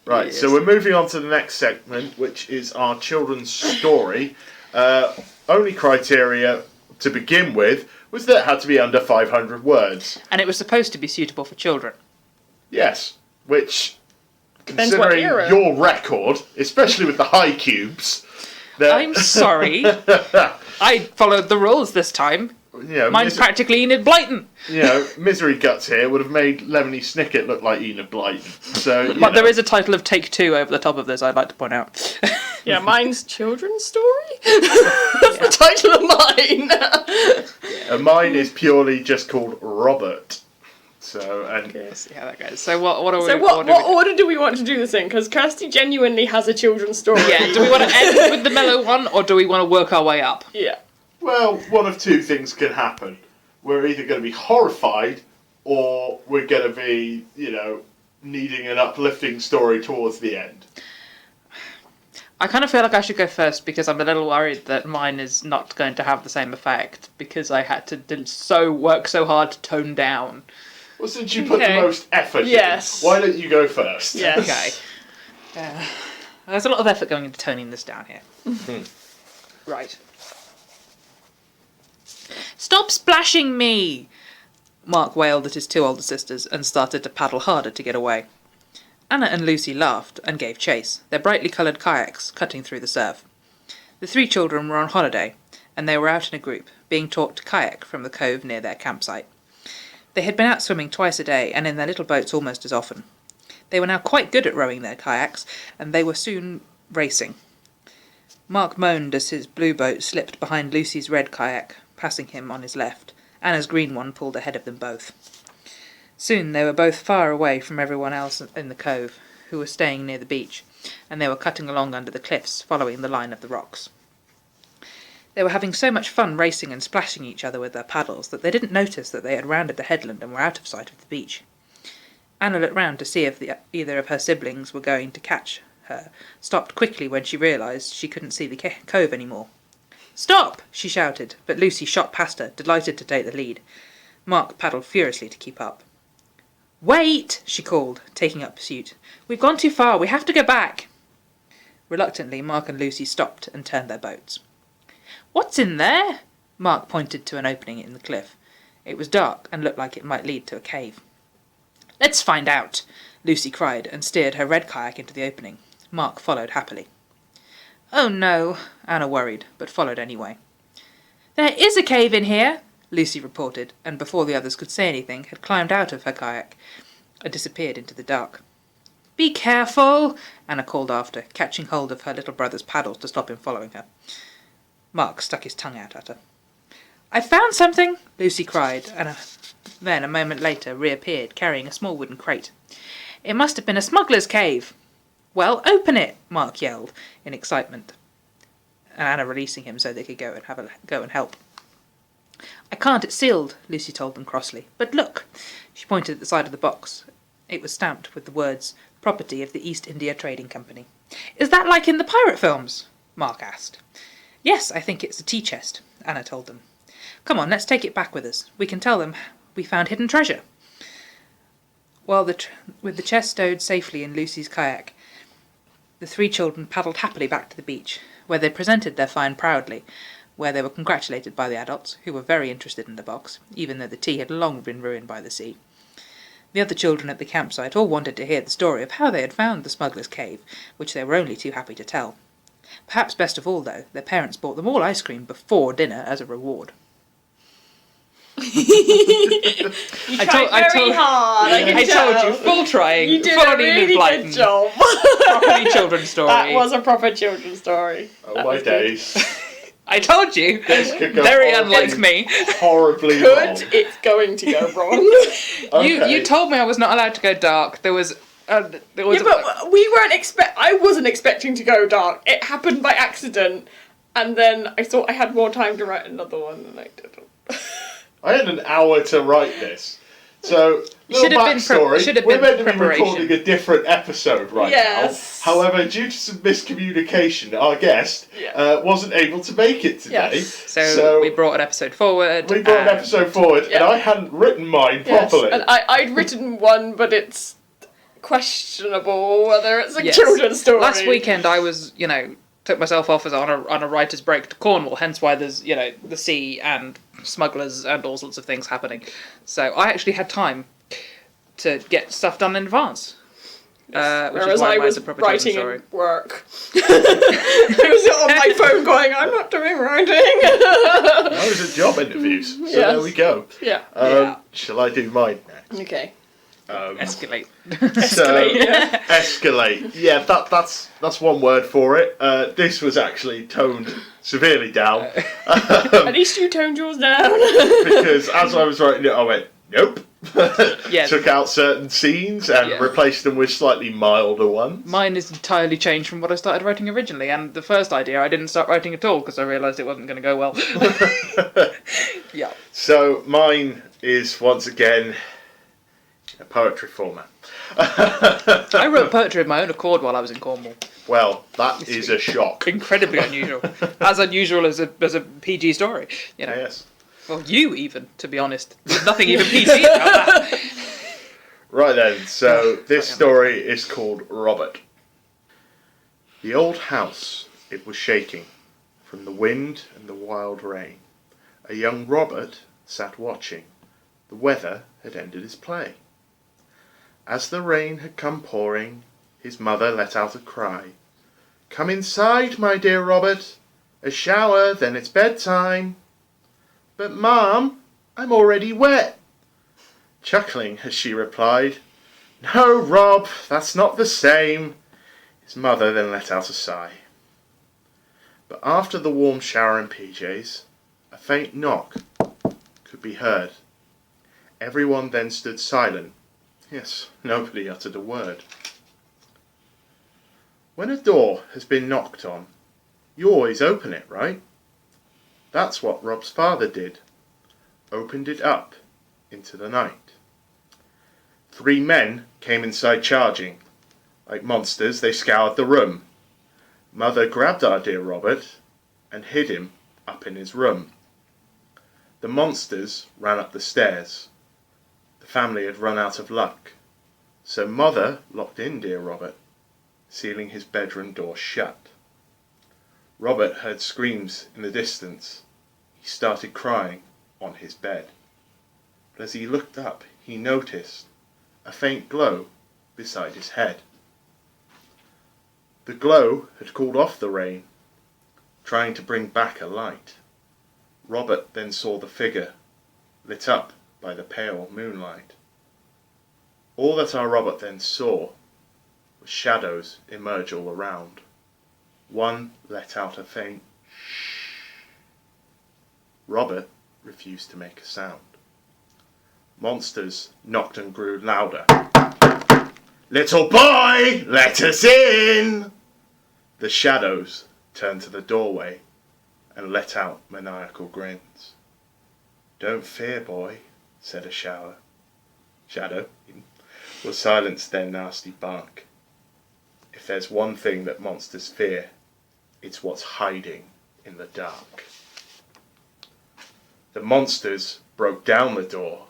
S1: Right,
S3: Yes.
S1: so we're moving on to the next segment, which is our children's story. Only criteria to begin with was that it had to be under 500 words.
S3: And it was supposed to be suitable for children.
S1: Yes, which,
S2: Depends what
S1: considering
S2: era.
S1: your record, especially with the high cubes...
S3: I'm sorry. I followed the rules this time. Mine's practically Enid Blyton.
S1: Misery Guts here would have made Lemony Snicket look like Enid Blyton. So,
S3: But there is a title of Take Two over the top of this, I'd like to point out.
S2: Yeah, mine's Children's Story? That's the title of mine.
S1: And mine is purely just called Robert. So, and
S3: Let's see how that goes. So what are we...
S2: So what order do we want to do this in? Because Kirsty genuinely has a children's story.
S3: Yeah, do we want to end with the mellow one, or do we want to work our way up?
S2: Yeah.
S1: well, one of two things can happen. We're either going to be horrified, or we're going to be, needing an uplifting story towards the end.
S3: I kind of feel like I should go first because I'm a little worried that mine is not going to have the same effect because I had to work so hard to tone down.
S1: Well, since you put the most effort
S2: Yes.
S1: in, why don't you go first?
S2: Yes.
S3: Okay. There's a lot of effort going into toning this down here. Right. Stop splashing me! Mark wailed at his two older sisters and started to paddle harder to get away. Anna and Lucy laughed and gave chase, their brightly coloured kayaks cutting through the surf. The three children were on holiday, and they were out in a group, being taught to kayak from the cove near their campsite. They had been out swimming twice a day and in their little boats almost as often. They were now quite good at rowing their kayaks, and they were soon racing. Mark moaned as his blue boat slipped behind Lucy's red kayak, passing him on his left. Anna's green one pulled ahead of them both. Soon they were both far away from everyone else in the cove, who were staying near the beach, and they were cutting along under the cliffs, following the line of the rocks. They were having so much fun racing and splashing each other with their paddles that they didn't notice that they had rounded the headland and were out of sight of the beach. Anna looked round to see if either of her siblings were going to catch her, stopped quickly when she realised she couldn't see the cove any more. "Stop!" she shouted, but Lucy shot past her, delighted to take the lead. Mark paddled furiously to keep up. "Wait!" she called, taking up pursuit. "We've gone too far, we have to go back." Reluctantly, Mark and Lucy stopped and turned their boats. "What's in there?" Mark pointed to an opening in the cliff. It was dark and looked like it might lead to a cave. "Let's find out," Lucy cried and steered her red kayak into the opening. Mark followed happily. "Oh no," Anna worried, but followed anyway. "There is a cave in here," Lucy reported, and before the others could say anything, had climbed out of her kayak and disappeared into the dark. "Be careful," Anna called after, catching hold of her little brother's paddle to stop him following her. Mark stuck his tongue out at her. "I found something," Lucy cried, and then a moment later reappeared, carrying a small wooden crate. "It must have been a smuggler's cave." "Well, open it," Mark yelled, in excitement, and Anna releasing him so they could go and help. "I can't, it's sealed," Lucy told them crossly. "But look." She pointed at the side of the box. It was stamped with the words, "Property of the East India Trading Company." "Is that like in the pirate films?" Mark asked. "Yes, I think it's a tea chest," Anna told them. "Come on, let's take it back with us. We can tell them we found hidden treasure." With the chest stowed safely in Lucy's kayak, the three children paddled happily back to the beach, where they presented their find proudly, where they were congratulated by the adults, who were very interested in the box, even though the tea had long been ruined by the sea. The other children at the campsite all wanted to hear the story of how they had found the smuggler's cave, which they were only too happy to tell. Perhaps best of all, though, their parents bought them all ice cream before dinner as a reward.
S2: You tried very hard. I
S3: told you, full trying.
S2: You did
S3: full
S2: a really good job.
S3: Properly children's story.
S2: That was a proper children's story.
S1: Oh my days.
S3: I told you.
S1: This could go
S3: Very unlike me.
S1: Horribly wrong.
S2: It's going to go wrong.
S1: Okay.
S3: You told me I was not allowed to go dark. There was
S2: Yeah, but we weren't I wasn't expecting to go dark. It happened by accident, and then I thought I had more time to write another one, and I didn't.
S1: I had an hour to write this. So, little backstory,
S3: should have
S1: we're
S3: been
S1: meant to be
S3: preparation.
S1: recording a different episode right now. However, due to some miscommunication, our guest wasn't able to make it today.
S2: Yes.
S3: So we brought an episode forward.
S1: And I hadn't written mine properly.
S2: And I'd written one, but it's questionable whether it's a children's story.
S3: Last weekend I was, took myself off as on a writer's break to Cornwall, hence why there's, the sea and smugglers and all sorts of things happening. So I actually had time to get stuff done in advance.
S2: Whereas I was writing in work. I was on my phone going, I'm not doing writing.
S1: I was at job interviews, so
S2: Yes.
S1: there we go.
S2: Yeah.
S1: Shall I do mine next?
S2: Okay.
S3: Escalate.
S1: So,
S2: Yeah.
S1: escalate. Yeah, that's one word for it. This was actually toned severely down.
S2: At least you toned yours down.
S1: Because as I was writing it, I went, nope.
S3: Yeah.
S1: Took out certain scenes and replaced them with slightly milder ones.
S3: Mine is entirely changed from what I started writing originally, and the first idea I didn't start writing at all because I realised it wasn't going to go well. Yeah.
S1: So mine is once again a poetry format.
S3: I wrote poetry of my own accord while I was in Cornwall.
S1: Well, that is a shock.
S3: Incredibly unusual. As unusual as a PG story. You know.
S1: Yes.
S3: Well, you even, to be honest. There's nothing even PG about that.
S1: Right then, so this story is called Robert. The old house, it was shaking from the wind and the wild rain. A young Robert sat watching. The weather had ended his play. As the rain had come pouring, his mother let out a cry. "Come inside, my dear Robert. A shower, then it's bedtime." "But, Mum, I'm already wet." Chuckling as she replied, "No, Rob, that's not the same." His mother then let out a sigh. But after the warm shower and PJs, a faint knock could be heard. Everyone then stood silent. Yes, nobody uttered a word. When a door has been knocked on, you always open it, right? That's what Rob's father did. Opened it up into the night. 3 men came inside charging. Like monsters, they scoured the room. Mother grabbed our dear Robert and hid him up in his room. The monsters ran up the stairs. The family had run out of luck. So Mother locked in dear Robert, sealing his bedroom door shut. Robert heard screams in the distance. He started crying on his bed. But as he looked up, he noticed a faint glow beside his head. The glow had cooled off the rain, trying to bring back a light. Robert then saw the figure, lit up by the pale moonlight. All that our Robert then saw was shadows emerge all around. One let out a faint shh. Robert refused to make a sound. Monsters knocked and grew louder. "Little boy, let us in!" The shadows turned to the doorway and let out maniacal grins. "Don't fear, boy," said a shadow. Will silence their nasty bark. If there's one thing that monsters fear, it's what's hiding in the dark. The monsters broke down the door.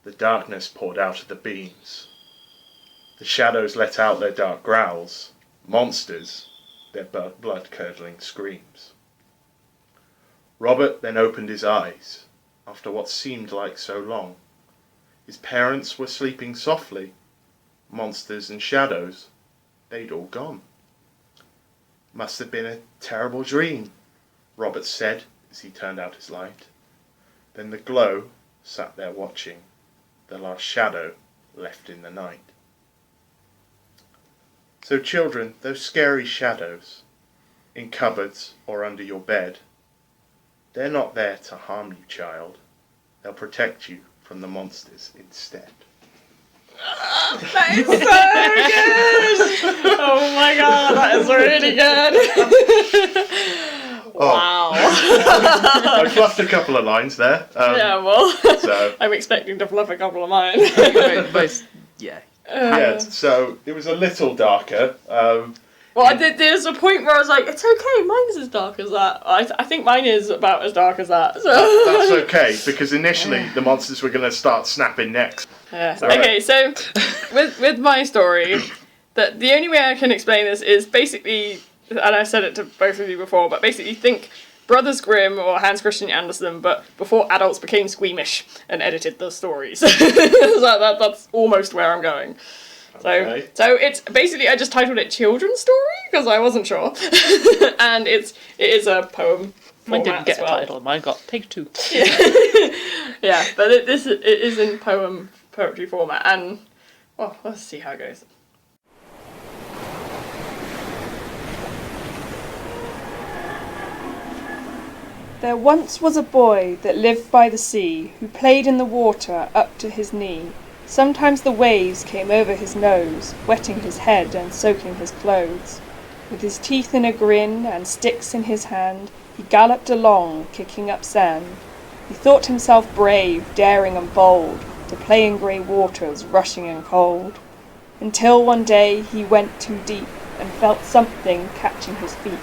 S1: The darkness poured out of the beams. The shadows let out their dark growls. Monsters, their blood-curdling screams. Robert then opened his eyes, after what seemed like so long. His parents were sleeping softly. Monsters and shadows, they'd all gone. "Must have been a terrible dream," Robert said as he turned out his light. Then the glow sat there watching, the last shadow left in the night. So children, those scary shadows, in cupboards or under your bed, they're not there to harm you, child. They'll protect you from the monsters instead.
S2: That is so good! Oh my god, that is really good! Wow.
S1: I fluffed a couple of lines there.
S2: Yeah, well,
S1: So
S2: I'm expecting to fluff a couple of mine.
S1: yeah, so it was a little darker.
S2: Well, there's a point where I was like, it's okay, mine's as dark as that. I think mine is about as dark as that. So.
S1: That's okay, because initially the monsters were going to start snapping necks.
S2: Yeah.
S1: Right.
S2: Okay, so with my story, the only way I can explain this is basically, and I've said it to both of you before, but basically think Brothers Grimm or Hans Christian Andersen, but before adults became squeamish and edited the stories. So that's almost where I'm going.
S1: Okay.
S2: So it's basically, I just titled it Children's Story because I wasn't sure, and it is a poem
S3: Mine
S2: format
S3: didn't get
S2: as well.
S3: a title. Mine got Take Two.
S2: Yeah, but it is in poetry format, and well, let's see how it goes. There once was a boy that lived by the sea, who played in the water up to his knee. Sometimes the waves came over his nose, wetting his head and soaking his clothes. With his teeth in a grin and sticks in his hand, he galloped along, kicking up sand. He thought himself brave, daring and bold, to play in grey waters, rushing and cold. Until one day he went too deep, and felt something catching his feet.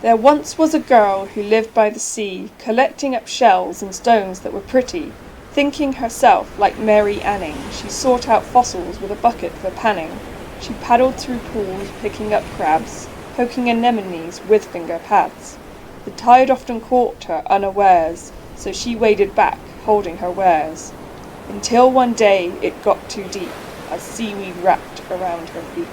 S2: There once was a girl who lived by the sea, collecting up shells and stones that were pretty. Thinking herself like Mary Anning, she sought out fossils with a bucket for panning. She paddled through pools, picking up crabs, poking anemones with finger pads. The tide often caught her unawares, so she waded back, holding her wares. Until one day it got too deep, as seaweed wrapped around her feet.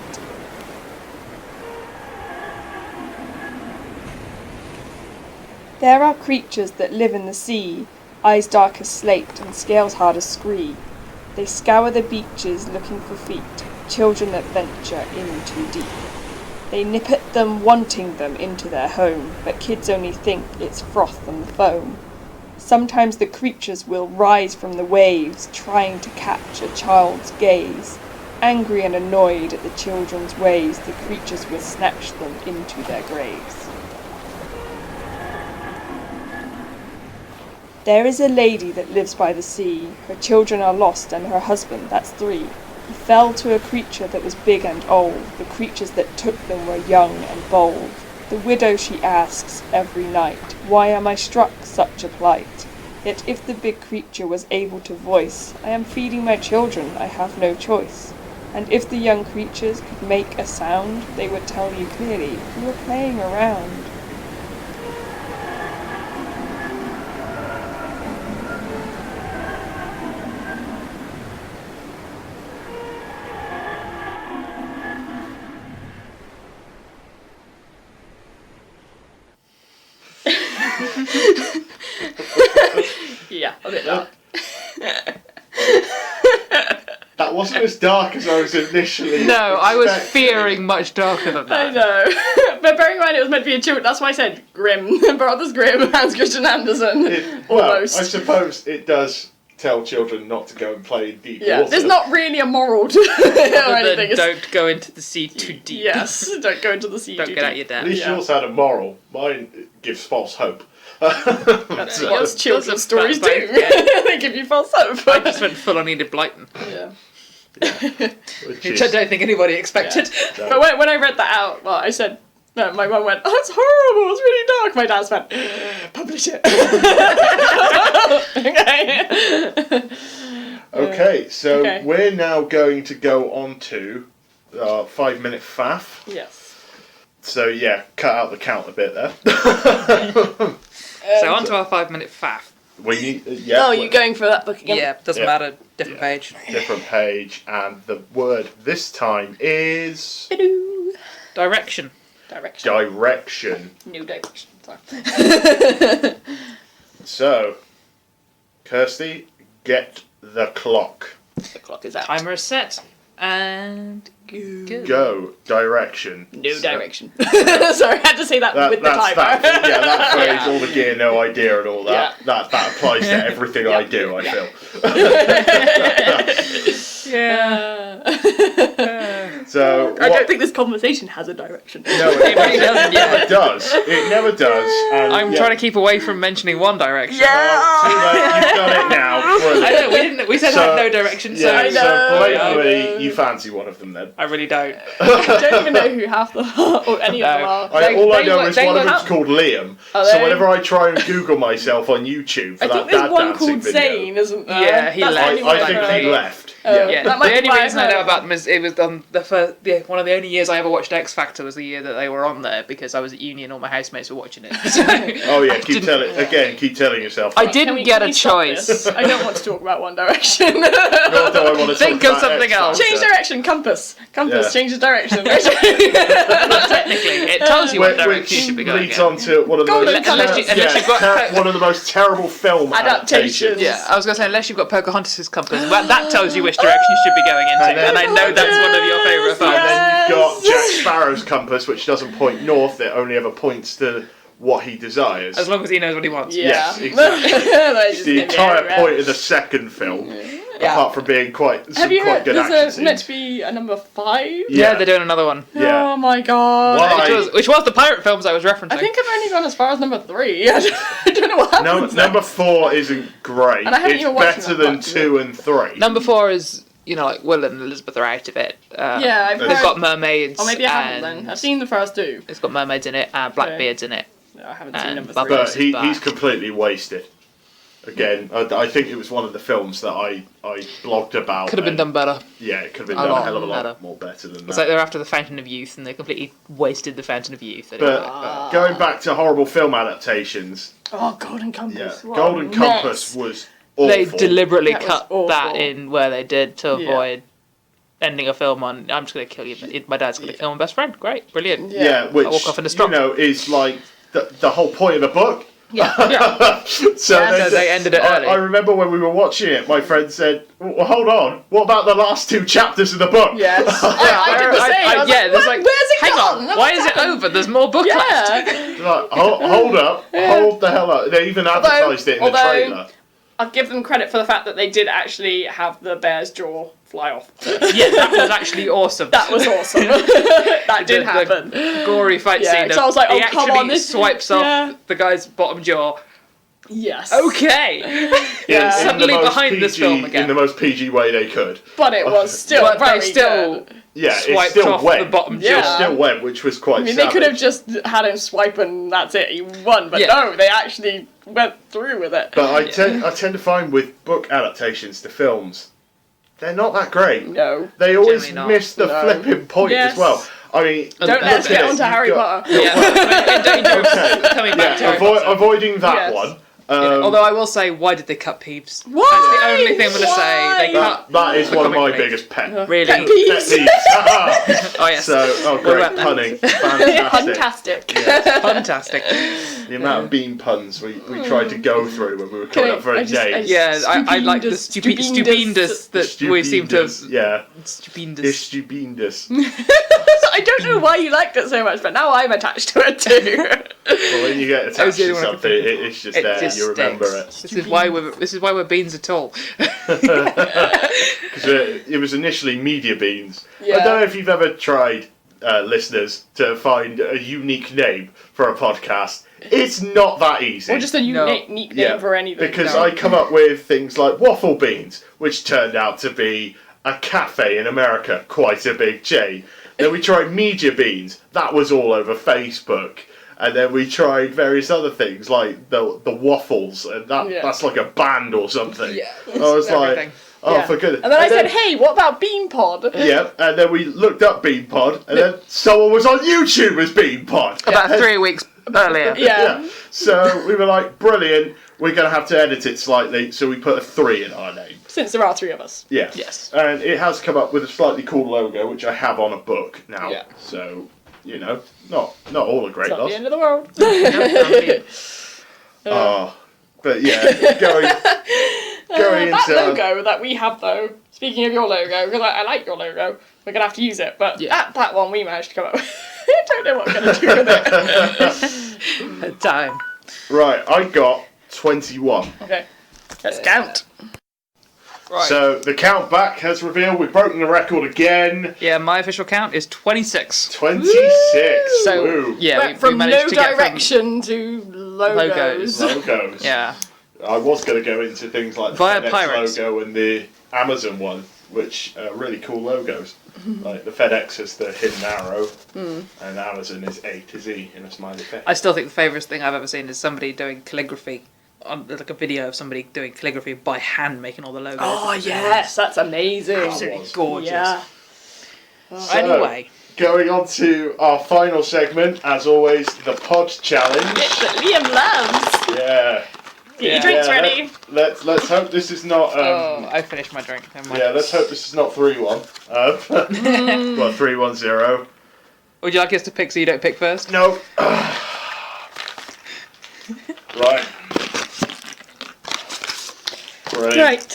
S2: There are creatures that live in the sea, eyes dark as slate and scales hard as scree. They scour the beaches looking for feet, children that venture in too deep. They nip at them, wanting them into their home, but kids only think it's froth and the foam. Sometimes the creatures will rise from the waves, trying to catch a child's gaze. Angry and annoyed at the children's ways, the creatures will snatch them into their graves. There is a lady that lives by the sea. Her children are lost and her husband, that's 3. He fell to a creature that was big and old. The creatures that took them were young and bold. The widow she asks every night, why am I struck such a plight? Yet if the big creature was able to voice, I am feeding my children, I have no choice. And if the young creatures could make a sound, they would tell you clearly, we were playing around. Yeah, a bit dark.
S1: That wasn't as dark as I was initially.
S3: No, I was
S1: expecting.
S3: fearing much darker than
S2: I
S3: that.
S2: know. But bearing in mind it was meant to be a children, that's why I said Grimm. Brothers Grimm, Hans Christian Andersen.
S1: Well,
S2: Almost.
S1: I suppose it does tell children not to go and play in deep
S2: Yeah,
S1: water.
S2: there's not really a moral to it or
S3: Other than
S2: anything.
S3: don't go into the sea too deep.
S2: Yes, don't go into the sea
S3: Don't
S2: too
S3: get out
S2: deep.
S3: your
S1: At
S3: dad.
S1: least
S2: Yeah.
S1: yours had a moral. Mine gives false hope.
S2: That's
S1: So-
S2: what children's stories
S3: that's
S2: do.
S3: both, yeah.
S2: They give you false hope.
S3: I just went full on Enid Blyton,
S2: Yeah.
S1: which
S3: which
S1: is-
S3: I don't think anybody expected.
S1: no.
S2: But when I read that out, well, I said, no, my mum went, oh, it's horrible, it's really dark. My dad's went, publish it. Okay.
S1: Okay, so
S2: Okay.
S1: we're now going to go on to 5 Minute Faff.
S2: Yes.
S1: So yeah, cut out the count a bit there.
S3: So on to our 5-minute faff.
S1: We need, yeah.
S2: Oh, you going for that book again?
S3: Yeah, doesn't
S1: Yeah.
S3: matter. Different
S1: Yeah.
S3: page.
S1: Different page, and the word this time is
S2: Ba-doo.
S3: Direction.
S2: Direction.
S1: direction.
S2: New direction. Sorry.
S1: So, Kirsty, get the clock.
S2: The clock is out.
S3: Timer is set. And go.
S1: Go. Direction.
S2: New
S1: So-
S2: direction. Sorry, I had to say that, with the timer.
S1: That phrase, all the gear, no idea, and all that.
S2: Yeah.
S1: That applies to everything I do. I feel. So
S2: I
S1: what-
S2: don't think this conversation has a direction.
S1: No,
S3: It really doesn't, yeah.
S1: It does. It never does. And
S3: I'm trying to keep away from mentioning One Direction.
S1: Well, too late. You've done it now.
S3: I
S1: Brilliant.
S3: know, we didn't. We said
S1: So-
S3: have no direction, so
S1: Yeah,
S2: I
S1: so
S2: know,
S1: blatantly,
S2: I know.
S1: you fancy one of them then.
S3: I really don't.
S2: I don't even know who half the or any of them
S3: No.
S2: are.
S1: All I
S3: They
S1: know
S3: were-
S1: is
S3: they
S1: one of
S3: were
S1: them's
S3: out-
S1: called Liam.
S2: Are
S1: So
S2: they?
S1: whenever I try and Google myself on YouTube for
S2: I
S1: that
S2: think there's
S1: dad
S2: one
S1: dancing
S2: called
S1: video,
S2: Zane, isn't there?
S3: Yeah, he
S2: That's the
S3: left.
S2: only one
S1: I
S2: I've
S1: think
S2: heard.
S1: he left.
S3: Yeah,
S2: That
S3: the
S2: might be
S3: only
S2: why
S3: reason
S2: I've
S3: I know
S2: heard
S3: about them is it was on the first, one of the only years I ever watched X Factor was the year that they were on there because I was at uni and all my housemates were watching it. So
S1: Oh yeah, keep telling yourself.
S3: I
S1: that.
S3: didn't get a
S2: stop
S3: choice.
S2: this? I don't want to talk about One Direction.
S1: Nor do I want to
S3: Think
S1: talk
S3: of
S1: about
S3: something
S1: X
S3: else.
S1: Factor.
S2: Change direction, compass. Compass,
S1: Yeah.
S2: change the direction.
S3: Technically, it tells you what direction you should be going
S1: leads
S3: in.
S1: on to one of the
S2: Golden
S1: most,
S2: Colours.
S3: Unless you've got-
S1: one of the most terrible film
S2: Adaptations.
S3: Yeah, I was going to say, unless you've got Pocahontas' compass, well, that tells you which direction you should be going into, and I know that's one of your favourite films.
S1: And then you've got
S2: Yes.
S1: Jack Sparrow's compass, which doesn't point north; it only ever points to what he desires.
S3: As long as he knows what he wants.
S2: Yeah.
S1: Yes, exactly.
S2: They just
S1: The
S2: give me
S1: entire
S2: everywhere.
S1: point of the second film, apart from being
S2: Have you heard?
S1: good action
S2: There's meant
S1: scenes.
S2: to be a number 5.
S3: Yeah, they're doing another one.
S1: Yeah.
S2: Oh my god.
S1: Why?
S3: Which was the pirate films I was referencing.
S2: I think I've only gone as far as number 3. I don't know what happened.
S1: Number 4 isn't great.
S2: And I haven't
S1: It's
S2: even watched
S1: better
S2: that
S1: than
S2: much of
S1: 2 and 3.
S3: Number 4 is, like, Will and Elizabeth are out of it.
S2: Yeah, I've
S3: They've
S2: heard.
S3: got mermaids.
S2: Or maybe I haven't
S3: and
S2: then. I've seen the first 2.
S3: It's got mermaids in it and Blackbeard's in it.
S2: No, I haven't seen
S3: And
S2: number
S3: Bubba.
S2: 3.
S1: But
S3: Back.
S1: he's completely wasted. Again, I think it was one of the films that I blogged about.
S3: Could have been
S1: and-
S3: done better.
S1: Yeah, it could have been
S3: A
S1: done a
S3: lot
S1: hell of a lot
S3: better.
S1: more better than
S3: It's
S1: that.
S3: like they're after the Fountain of Youth and they completely wasted the Fountain of Youth.
S1: But going back to horrible film adaptations,
S2: Oh, Golden Compass.
S1: yeah,
S2: What
S1: Golden
S2: a
S1: Compass
S2: mess.
S1: was awful.
S3: they deliberately
S2: That was
S3: cut
S2: awful.
S3: that in where they did to
S2: Yeah.
S3: avoid ending a film on I'm just going to kill you. My dad's going to kill my best friend. Great, brilliant.
S1: Yeah, which
S3: I walk off in a stop.
S1: is like the whole point of the book.
S3: Yeah.
S1: So
S3: Yeah, they ended it early.
S1: I remember when we were watching it, my friend said, well, hold on, what about the last 2 chapters of the book?
S2: Yes. I did the same. I was
S3: there's
S2: like, where's it
S3: hang
S2: gone?
S3: on, why is it over? There's more book left.
S2: Yeah.
S1: Like, hold up, hold the hell up. They even advertised it in the
S2: although-
S1: trailer.
S2: I'll give them credit for the fact that they did actually have the bear's jaw fly off.
S3: Yeah, that was actually awesome.
S2: That was awesome. That did happen.
S3: The gory fight
S2: Yeah,
S3: scene.
S2: so I was like,
S3: he
S2: oh, come
S3: actually
S2: on, this-
S3: swipes
S2: yeah.
S3: off the guy's bottom jaw.
S2: Yes.
S3: Okay.
S2: Yeah.
S1: In
S3: Suddenly
S1: the most
S3: behind this
S1: PG
S3: film again.
S1: In the most PG way they could.
S2: But it was still
S3: But
S2: very
S3: they still
S2: good.
S1: Yeah, it's
S3: swiped
S1: still
S3: off
S1: wet.
S3: the bottom
S2: Yeah.
S1: It's
S3: jaw.
S1: still wet, which was quite
S2: I mean,
S1: savage.
S2: they could have just had him swipe and that's it, he won. But
S3: Yeah.
S2: no, they actually went through with it.
S1: But I tend to find with book adaptations to films, they're not that great.
S2: No.
S1: They always
S3: Generally not.
S1: miss the
S2: No.
S1: flipping point
S2: Yes.
S1: as well. I mean,
S2: Don't
S1: look
S2: let's
S1: at
S2: get
S1: it,
S2: on to
S1: you've
S2: Harry
S1: got-
S2: Potter.
S3: Yeah. In danger of coming back to
S1: Yeah,
S3: Harry Potter.
S1: avoiding that
S2: Yes.
S1: one.
S3: Although I will say, why did they cut Peeves?
S2: Why?
S3: That's the only thing I'm going to say. They
S2: Why?
S3: cut.
S1: that is
S3: the
S1: one of
S3: comic
S1: my
S3: relief.
S1: biggest pet
S3: Really?
S2: Pet peeves.
S1: peeves.
S3: Oh yes.
S1: So, great
S3: about that?
S1: punning. Fantastic.
S2: Fantastic.
S3: Fantastic.
S1: The amount of bean puns we tried to go through when we were coming up for a date.
S3: Yeah, I like the stupendous that we seem to have.
S1: Stupendous, yeah.
S3: Stupendous.
S1: It's stupendous.
S2: I don't know why you liked it so much, but now I'm attached to it too.
S1: Well, when you get
S3: was
S1: attached
S3: the
S1: to
S3: only one I could
S1: something, it's just
S3: It
S1: there.
S3: just
S1: You remember
S3: sticks. This is why we're beans at all.
S1: it. Because it was initially media beans.
S2: Yeah.
S1: I don't know if you've ever tried, listeners, to find a unique name for a podcast. It's not that easy.
S2: Or just a unique name
S1: Yeah,
S2: for anything.
S1: Because
S2: No.
S1: I come up with things like waffle beans, which turned out to be a cafe in America, quite a big chain. Then we tried media beans, that was all over Facebook. And then we tried various other things like the waffles, and that's like a band or something.
S3: Yeah,
S1: I was
S3: everything.
S1: like, oh,
S2: Yeah.
S1: for goodness.
S2: And then I said, hey, what about Bean Pod?
S1: Yeah, and then we looked up Bean Pod, and then someone was on YouTube as Bean Pod.
S3: About 3 weeks earlier.
S2: Yeah.
S1: So we were like, brilliant, we're going to have to edit it slightly, so we put a 3 in our name.
S2: Since there are 3 of us.
S1: Yeah.
S3: Yes.
S1: And it has come up with a slightly cool logo, which I have on a book now.
S2: Yeah.
S1: So, not all a great
S2: It's not
S1: loss.
S2: the end of the world.
S1: Oh, but yeah, going
S2: That
S1: into
S2: logo that we have, though, speaking of your logo, because I like your logo, we're going to have to use it, but that one we managed to come up with. I don't know what we're going to do with it.
S3: Time.
S1: right, I got 21.
S2: Okay, let's count.
S3: Right.
S1: So the count back has revealed we've broken the record again.
S3: Yeah, my official count is 26.
S1: 26.
S3: So,
S1: Woo.
S3: yeah,
S2: Went from
S3: managed
S2: no
S3: to get
S2: direction to logos.
S1: Logos.
S3: Yeah.
S1: I was going to go into things like the
S3: Via
S1: FedEx
S3: pirates.
S1: logo and the Amazon one, which are really cool logos. Like the FedEx is the hidden arrow, and Amazon is A to Z in a smiley face.
S3: I still think the favourite thing I've ever seen is somebody doing calligraphy on like a video of somebody doing calligraphy by hand, making all the logos.
S2: Oh yes, that's amazing.
S3: Absolutely gorgeous.
S2: Yeah.
S1: So,
S3: Anyway,
S1: going on to our final segment, as always, the pod challenge.
S2: That Liam loves.
S1: Yeah.
S2: Get your drinks ready.
S1: Let's hope this is not.
S3: I finished my drink. Never mind.
S1: Yeah, let's hope this is not 3-1. Well, 3-1-0.
S3: Would you like us to pick so you don't pick first?
S1: No. Right.
S2: Right.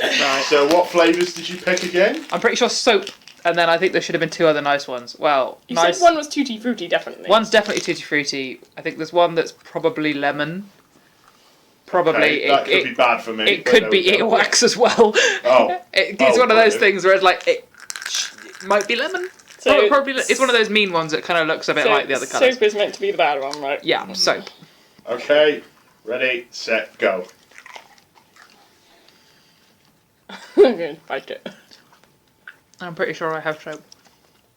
S1: So, what flavours did you pick again?
S3: I'm pretty sure soap, and then I think there should have been 2 other nice ones. Well,
S2: You
S3: nice.
S2: said one was Tutti Frutti, definitely.
S3: One's definitely Tutti Frutti. I think there's one that's probably lemon. Probably
S1: Okay, that could be bad for me.
S3: It
S1: but
S3: could
S1: there
S3: be
S1: we go.
S3: earwax as well.
S1: Oh.
S3: It's one of those things where it's like it might be lemon.
S2: So
S3: Probably it's one of those mean ones that kind of looks a bit like the other colours.
S2: Soap is meant to be the bad one, right?
S3: Yeah, soap.
S1: Okay, ready, set, go.
S2: I'm going to fight it.
S3: I'm pretty sure I have soap.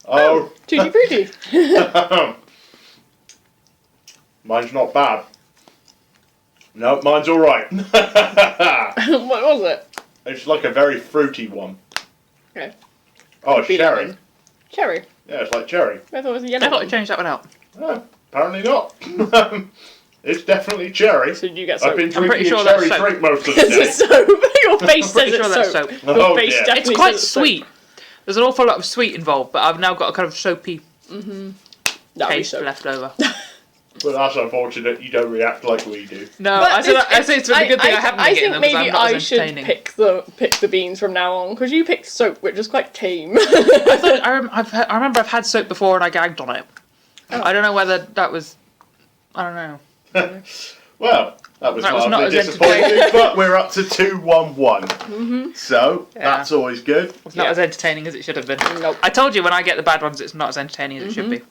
S1: Oh.
S2: Tutti Frutti.
S1: Mine's not bad. No, mine's alright.
S2: What was it?
S1: It's like a very fruity one.
S2: Okay.
S1: Oh, it's
S2: Be
S1: cherry.
S2: lemon. Cherry.
S1: Yeah, it's like cherry.
S2: I thought it was a
S3: I
S2: yellow
S3: thought
S2: one.
S3: you changed that one out.
S1: No, apparently not. It's definitely cherry.
S2: So you get soap.
S1: I've been
S3: I'm pretty
S1: drinking
S3: sure
S1: a cherry
S3: that's soap.
S1: drink most of the
S2: It's
S1: day.
S2: a soap. Your face
S3: I'm
S2: says
S3: pretty sure
S2: it's
S3: that's
S2: soap.
S3: soap.
S2: Your
S1: Oh,
S2: face
S1: dear.
S2: definitely
S3: It's quite
S2: says
S3: sweet. There's an awful lot of sweet involved, but I've now got a kind of soapy
S2: That'll be
S3: taste
S2: soap.
S3: left over.
S1: But that's unfortunate. You don't react like we do.
S3: No,
S2: But
S3: I say it's a good thing I haven't been getting
S2: think
S3: them because
S2: maybe
S3: I'm not
S2: I
S3: as
S2: should
S3: entertaining.
S2: pick the beans from now on because you picked soap, which is quite tame.
S3: I remember I've had soap before and I gagged on it.
S2: Oh.
S3: I don't know whether that was. I don't know.
S1: Well, that was
S3: That was not
S1: mildly
S3: as
S1: disappointing, but we're up to 2-1-1. So,
S3: Yeah.
S1: that's always good.
S3: It's not as entertaining as it should have been.
S2: Nope.
S3: I told you when I get the bad ones, it's not as entertaining as it should be.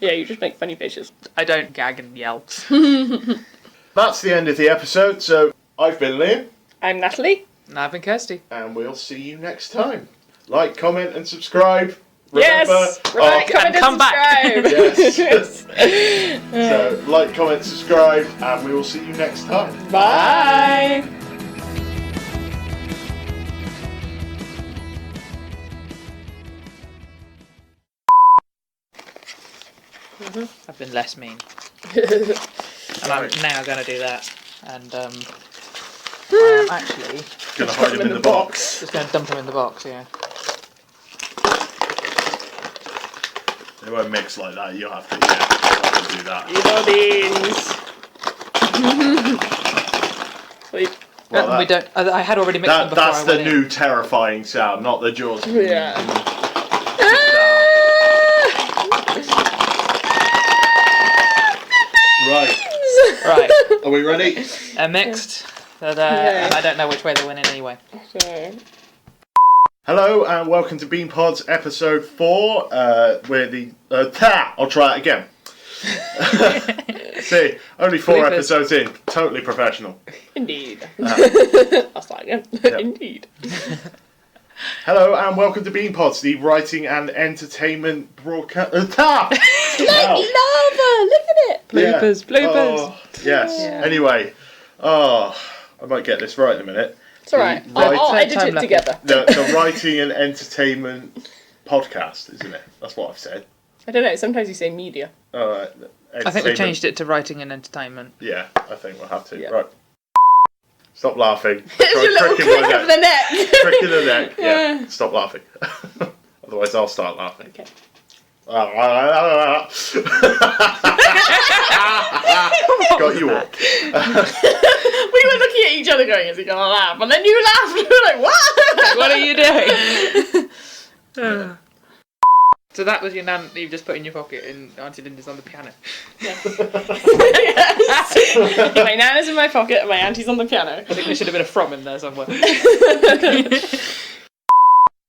S2: Yeah, you just make funny faces.
S3: I don't gag and yell.
S1: That's the end of the episode. So, I've been Liam,
S2: I'm Natalie.
S3: And I've been Kirsty.
S1: and we'll see you next time. Like, comment, and subscribe. Remember,
S2: Yes! Like, comment, and
S3: come back.
S2: subscribe!
S1: Yes. So, like, comment, subscribe, and we will see you next time.
S2: Bye!
S3: I've been less mean. And I'm now going to do that. And I am actually
S1: Gonna hide him in the box.
S3: just going to dump them in the box, yeah.
S1: They won't mix like that. You'll have to, you'll have to do that.
S2: You know beans. Sleep.
S1: Well,
S3: we don't. I had already mixed them before
S1: that's
S3: I
S1: the
S3: went in.
S1: new terrifying sound, not the jaws.
S2: Yeah.
S1: Right.
S3: Right.
S1: Are we ready?
S3: Mixed. But,
S2: Yeah.
S3: and I don't know which way they went in anyway.
S2: So,
S1: Hello and welcome to Bean Pods episode 4. Where the I'll try it again. See, only 4
S3: Bloopers.
S1: episodes in, totally professional.
S2: indeed.
S1: Uh-huh.
S2: I'll start again.
S1: Yep.
S2: Indeed.
S1: Hello and welcome to Bean Pods, the writing and entertainment broadcast.
S2: Like lava! Look at it!
S3: Bloopers, bloopers.
S1: Oh, yes.
S3: Yeah.
S1: Anyway, I might get this right in a minute.
S2: It's alright.
S1: The
S2: I'll
S1: writing-
S2: edit it
S3: Time
S2: together.
S1: the writing and entertainment podcast, isn't it? That's what I've said.
S2: I don't know, sometimes you say media.
S1: Alright.
S3: I think we changed it to writing and entertainment.
S1: Yeah, I think we'll have to.
S2: Yeah.
S1: Right. Stop laughing.
S2: It's your little
S1: Cricking my
S2: crick of the neck!
S1: Crick in the neck. Yeah. Stop laughing. Otherwise, I'll start laughing.
S2: Okay.
S1: Got you all.
S2: We were looking at each other going, is he gonna laugh? And then you laughed, and we were like, what?
S3: What are you doing? So that was your nan that you've just put in your pocket and Auntie Linda's on the piano.
S2: Yes. My nana's in my pocket and my auntie's on the piano.
S3: I think there should have been a from in there somewhere.